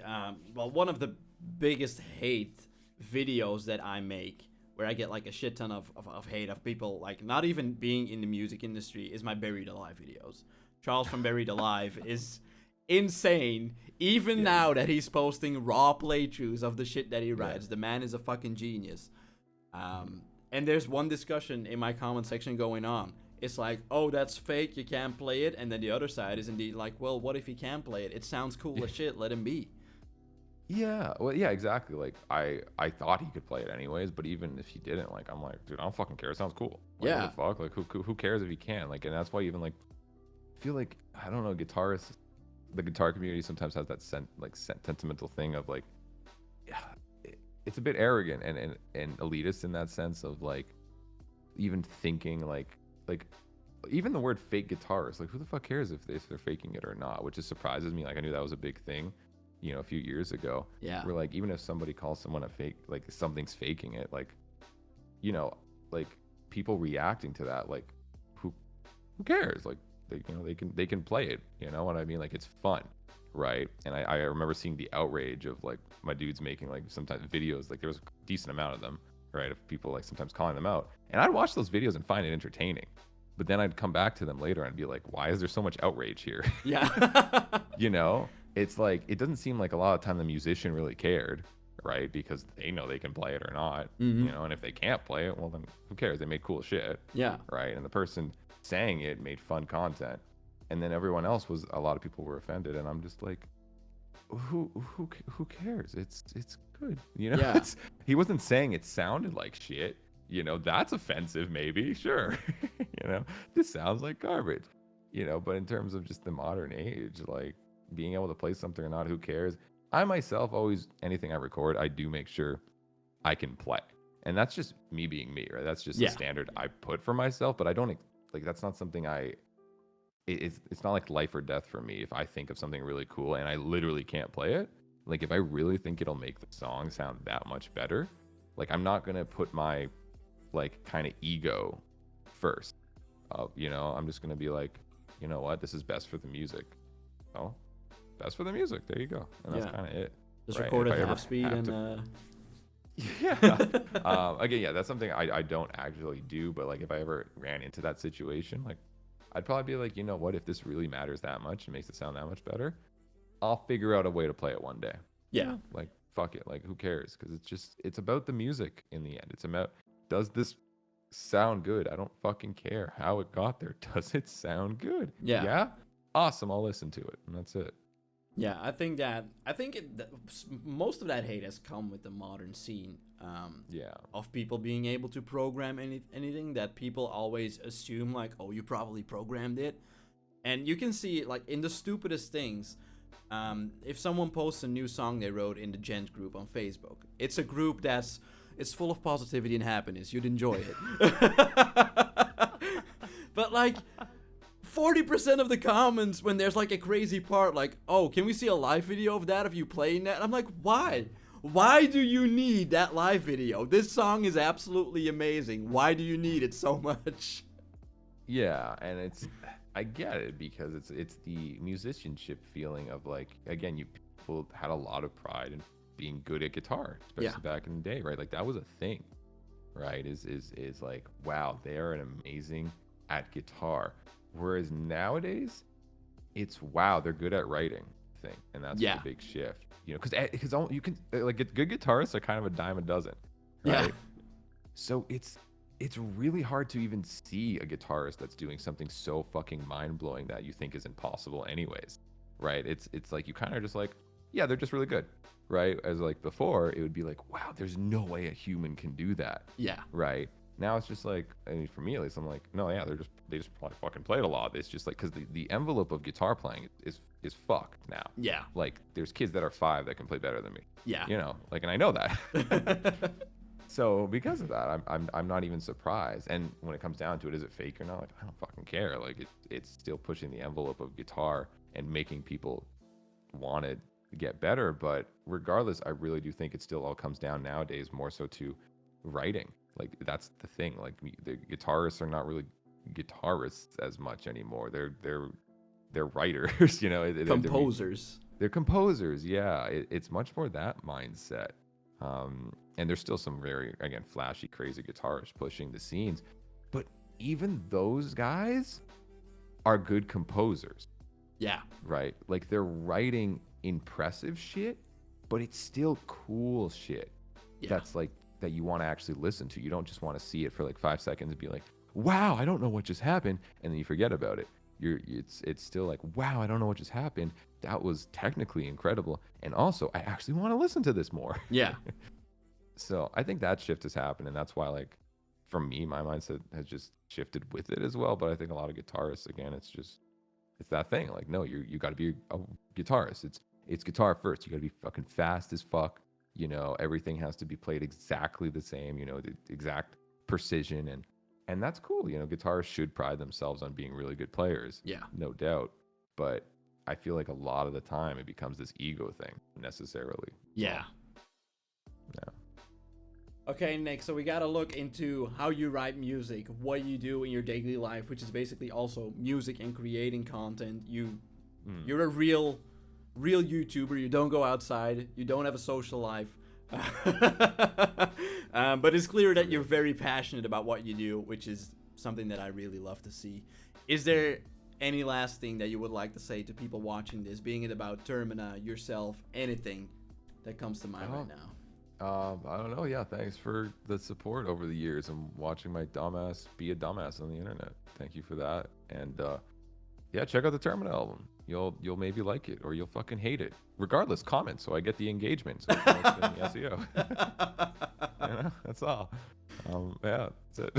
S3: one of the biggest hate videos that I make, where I get like a shit ton of hate of people like not even being in the music industry, is my Buried Alive videos. Charles from Buried Alive is insane. Even now that he's posting raw playthroughs of the shit that he writes, the man is a fucking genius. And there's one discussion in my comment section going on. It's like, oh, that's fake, you can't play it. And then the other side is indeed like, well, what if he can play it? It sounds cool as shit, let him be.
S2: Yeah, well, yeah, exactly. Like, I thought he could play it anyways, but even if he didn't, like, I'm like, dude, I don't fucking care. It sounds cool. Like, what the fuck? Like, who cares if he can? Like, and that's why even, like, I feel like, I don't know, guitarists, the guitar community sometimes has that sentimental thing of, like, it's a bit arrogant and elitist in that sense of, like, even thinking, like, even the word fake guitarist, like, who the fuck cares if they're faking it or not, which just surprises me. Like, I knew that was a big thing, you know, a few years ago. Yeah. Where, like, even if somebody calls someone a fake, like, something's faking it, like, you know, like, people reacting to that, like, who cares? Like, they can play it, you know what I mean? Like, it's fun, right? And I remember seeing the outrage of, like, my dudes making, like, sometimes videos, like, there was a decent amount of them right? Of people like sometimes calling them out. And I'd watch those videos and find it entertaining. But then I'd come back to them later and be like, why is there so much outrage here?
S3: Yeah.
S2: You know, it's like, it doesn't seem like a lot of time the musician really cared, right? Because they know they can play it or not,
S3: Mm-hmm.
S2: you know, and if they can't play it, well, then who cares? They made cool shit.
S3: Yeah.
S2: Right. And the person saying it made fun content. And then everyone else was, a lot of people were offended. And I'm just like, who cares? It's good. You know,
S3: Yeah.
S2: He wasn't saying it sounded like shit. You know, that's offensive, maybe. Sure. You know, this sounds like garbage, you know, but in terms of just the modern age, like being able to play something or not, who cares? I myself always, anything I record, I do make sure I can play. And that's just me being me, right? That's just a standard I put for myself, but I don't, like, that's not something it's not like life or death for me. If I think of something really cool and I literally can't play it, like if I really think it'll make the song sound that much better, like I'm not going to put my like kind of ego first. You know, I'm just going to be like, you know what, this is best for the music. Oh, best for the music. There you go. And that's kind of it.
S3: Just
S2: right?
S3: record
S2: If
S3: at
S2: I ever
S3: half speed
S2: have
S3: and
S2: to- Yeah. Again, yeah, that's something I don't actually do, but like if I ever ran into that situation, like I'd probably be like, you know what, if this really matters that much and makes it sound that much better, I'll figure out a way to play it one day.
S3: yeah.
S2: Like, fuck it. Like, who cares? Because it's about the music in the end. It's about, does this sound good? I don't fucking care how it got there. Does it sound good?
S3: Yeah.
S2: Yeah? Awesome. I'll listen to it. And that's it.
S3: Yeah, I think most of that hate has come with the modern scene.
S2: Yeah.
S3: Of people being able to program anything that people always assume like, oh, you probably programmed it. And you can see it like in the stupidest things. If someone posts a new song they wrote in the Gent group on Facebook, it's a group it's full of positivity and happiness. You'd enjoy it. But like 40% of the comments when there's like a crazy part, like, oh, can we see a live video of that of you playing that? I'm like, why? Why do you need that live video? This song is absolutely amazing. Why do you need it so much?
S2: Yeah, and I get it because it's the musicianship feeling of like, again, people had a lot of pride in being good at guitar, especially back in the day, right? Like that was a thing, right? Is like, wow, they are an amazing at guitar. Whereas nowadays, it's wow, they're good at writing thing, and that's the big shift. You know, because you can like good guitarists are kind of a dime a dozen, right?
S3: Yeah.
S2: So it's really hard to even see a guitarist that's doing something so fucking mind-blowing that you think is impossible anyways, right? It's like you kind of just like, yeah, they're just really good, right? As like before, it would be like, wow, there's no way a human can do that.
S3: Yeah.
S2: Right? Now it's just like, I mean, for me at least, I'm like, no, yeah, they just probably fucking played a lot. It's just like, because the envelope of guitar playing is fucked now.
S3: Yeah.
S2: Like, there's kids that are 5 that can play better than me.
S3: Yeah.
S2: You know, like, and I know that. So because of that, I'm not even surprised. And when it comes down to it, is it fake or not? Like, I don't fucking care. Like, it's still pushing the envelope of guitar and making people want to get better. But regardless, I really do think it still all comes down nowadays more so to writing. Like that's the thing. Like the guitarists are not really guitarists as much anymore. They're writers. You know,
S3: Composers.
S2: They're composers. Yeah, it's much more that mindset. And there's still some very, again, flashy, crazy guitarists pushing the scenes, but even those guys are good composers.
S3: Yeah.
S2: Right. Like they're writing impressive shit, but it's still cool shit. Yeah. That's like. That you want to actually listen to. You don't just want to see it for like 5 seconds and be like, wow, I don't know what just happened, and then you forget about it. It's still like, wow, I don't know what just happened. That was technically incredible, and also I actually want to listen to this more.
S3: Yeah.
S2: So I think that shift has happened, and that's why, like, for me, my mindset has just shifted with it as well. But I think a lot of guitarists, again, it's that thing. Like, no, you got to be a guitarist. It's guitar first. You got to be fucking fast as fuck. You know, everything has to be played exactly the same, you know, the exact precision. And that's cool. You know, guitarists should pride themselves on being really good players.
S3: Yeah.
S2: No doubt. But I feel like a lot of the time it becomes this ego thing necessarily.
S3: Yeah.
S2: Yeah.
S3: Okay, Nick, so we got to look into how you write music, what you do in your daily life, which is basically also music and creating content. You're a real YouTuber. You don't go outside. You don't have a social life. But it's clear that you're very passionate about what you do, which is something that I really love to see. Is there any last thing that you would like to say to people watching this, being it about Termina, yourself, anything that comes to mind right now?
S2: I don't know. Yeah, thanks for the support over the years and watching my dumbass be a dumbass on the internet. Thank you for that. And yeah, check out the Termina album. You'll maybe like it or you'll fucking hate it. Regardless, comment so I get the engagement. So it's the SEO. You know, that's all. Yeah, that's it.